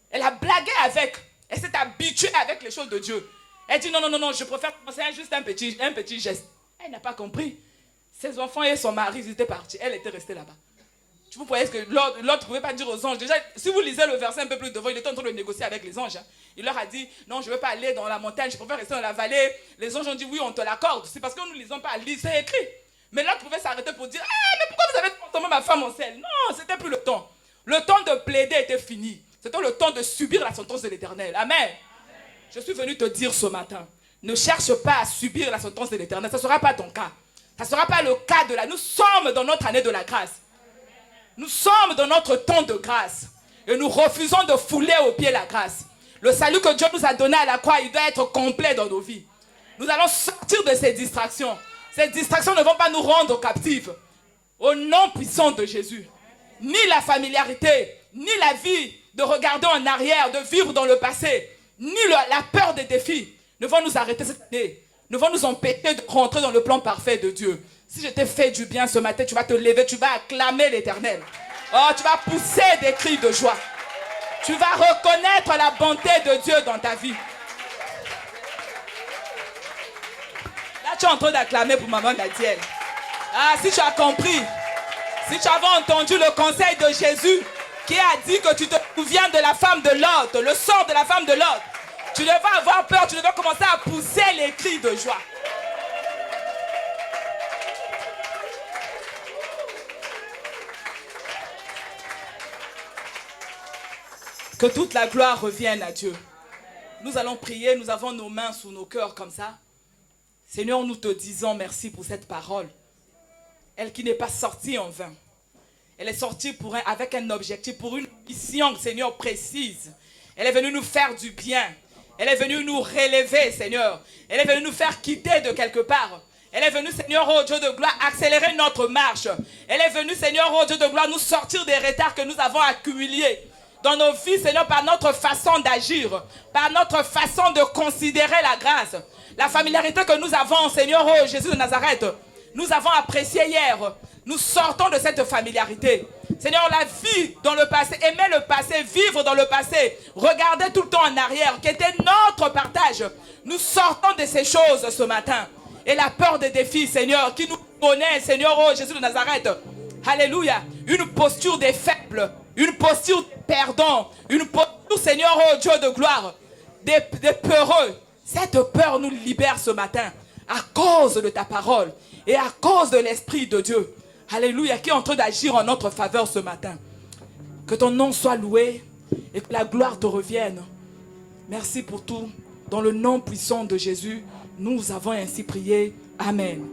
Elle a blagué avec. Elle s'est habituée avec les choses de Dieu. Elle dit non, je préfère penser à juste un petit geste. Elle n'a pas compris. Ses enfants et son mari, ils étaient partis. Elle était restée là-bas. Vous voyez que l'autre ne pouvait pas dire aux anges. Déjà, si vous lisez le verset un peu plus devant, il était en train de négocier avec les anges. Hein. Il leur a dit, non, je ne veux pas aller dans la montagne, je préfère rester dans la vallée. Les anges ont dit, oui, on te l'accorde. C'est parce que nous ne lisons pas à lire, c'est écrit. Mais l'autre pouvait s'arrêter pour dire, mais pourquoi vous avez transformé ma femme en sel? Non, c'était plus le temps. Le temps de plaider était fini. C'était le temps de subir la sentence de l'Éternel. Amen. Amen. Je suis venu te dire ce matin, ne cherche pas à subir la sentence de l'Éternel. Ça ne sera pas ton cas. Ça ne sera pas le cas de la... Nous sommes dans notre année de la grâce. Nous sommes dans notre temps de grâce. Et nous refusons de fouler aux pieds la grâce. Le salut que Dieu nous a donné à la croix, il doit être complet dans nos vies. Nous allons sortir de ces distractions. Ces distractions ne vont pas nous rendre captifs. Au nom puissant de Jésus. Ni la familiarité, ni la vie de regarder en arrière, de vivre dans le passé, ni la peur des défis ne vont nous arrêter cette année. Ne vont nous empêcher de rentrer dans le plan parfait de Dieu. Si je t'ai fait du bien ce matin, tu vas te lever, tu vas acclamer l'Éternel. Oh, tu vas pousser des cris de joie. Tu vas reconnaître la bonté de Dieu dans ta vie. Là, tu es en train d'acclamer pour maman Nadiel. Ah, si tu as compris, si tu avais entendu le conseil de Jésus qui a dit que tu te souviens de la femme de Lot, le sort de la femme de Lot, tu devais avoir peur, tu devais commencer à pousser les cris de joie. Que toute la gloire revienne à Dieu. Nous allons prier, nous avons nos mains sous nos cœurs comme ça. Seigneur, nous te disons merci pour cette parole. Elle qui n'est pas sortie en vain. Elle est sortie avec un objectif, pour une mission, Seigneur, précise. Elle est venue nous faire du bien. Elle est venue nous relever, Seigneur. Elle est venue nous faire quitter de quelque part. Elle est venue, Seigneur, oh Dieu de gloire, accélérer notre marche. Elle est venue, Seigneur, oh Dieu de gloire, nous sortir des retards que nous avons accumulés dans nos vies, Seigneur, par notre façon d'agir, par notre façon de considérer la grâce. La familiarité que nous avons, Seigneur, oh Jésus de Nazareth, nous avons apprécié hier. Nous sortons de cette familiarité. Seigneur, la vie dans le passé, aimer le passé, vivre dans le passé, regarder tout le temps en arrière, qui était notre partage. Nous sortons de ces choses ce matin. Et la peur des défis, Seigneur, qui nous connaît, Seigneur, oh Jésus de Nazareth. Alléluia. Une posture des faibles, une posture des perdants, une posture, Seigneur, oh Dieu de gloire, des peureux. Cette peur nous libère ce matin à cause de ta parole et à cause de l'Esprit de Dieu. Alléluia, qui est en train d'agir en notre faveur ce matin. Que ton nom soit loué et que la gloire te revienne. Merci pour tout. Dans le nom puissant de Jésus, nous avons ainsi prié. Amen.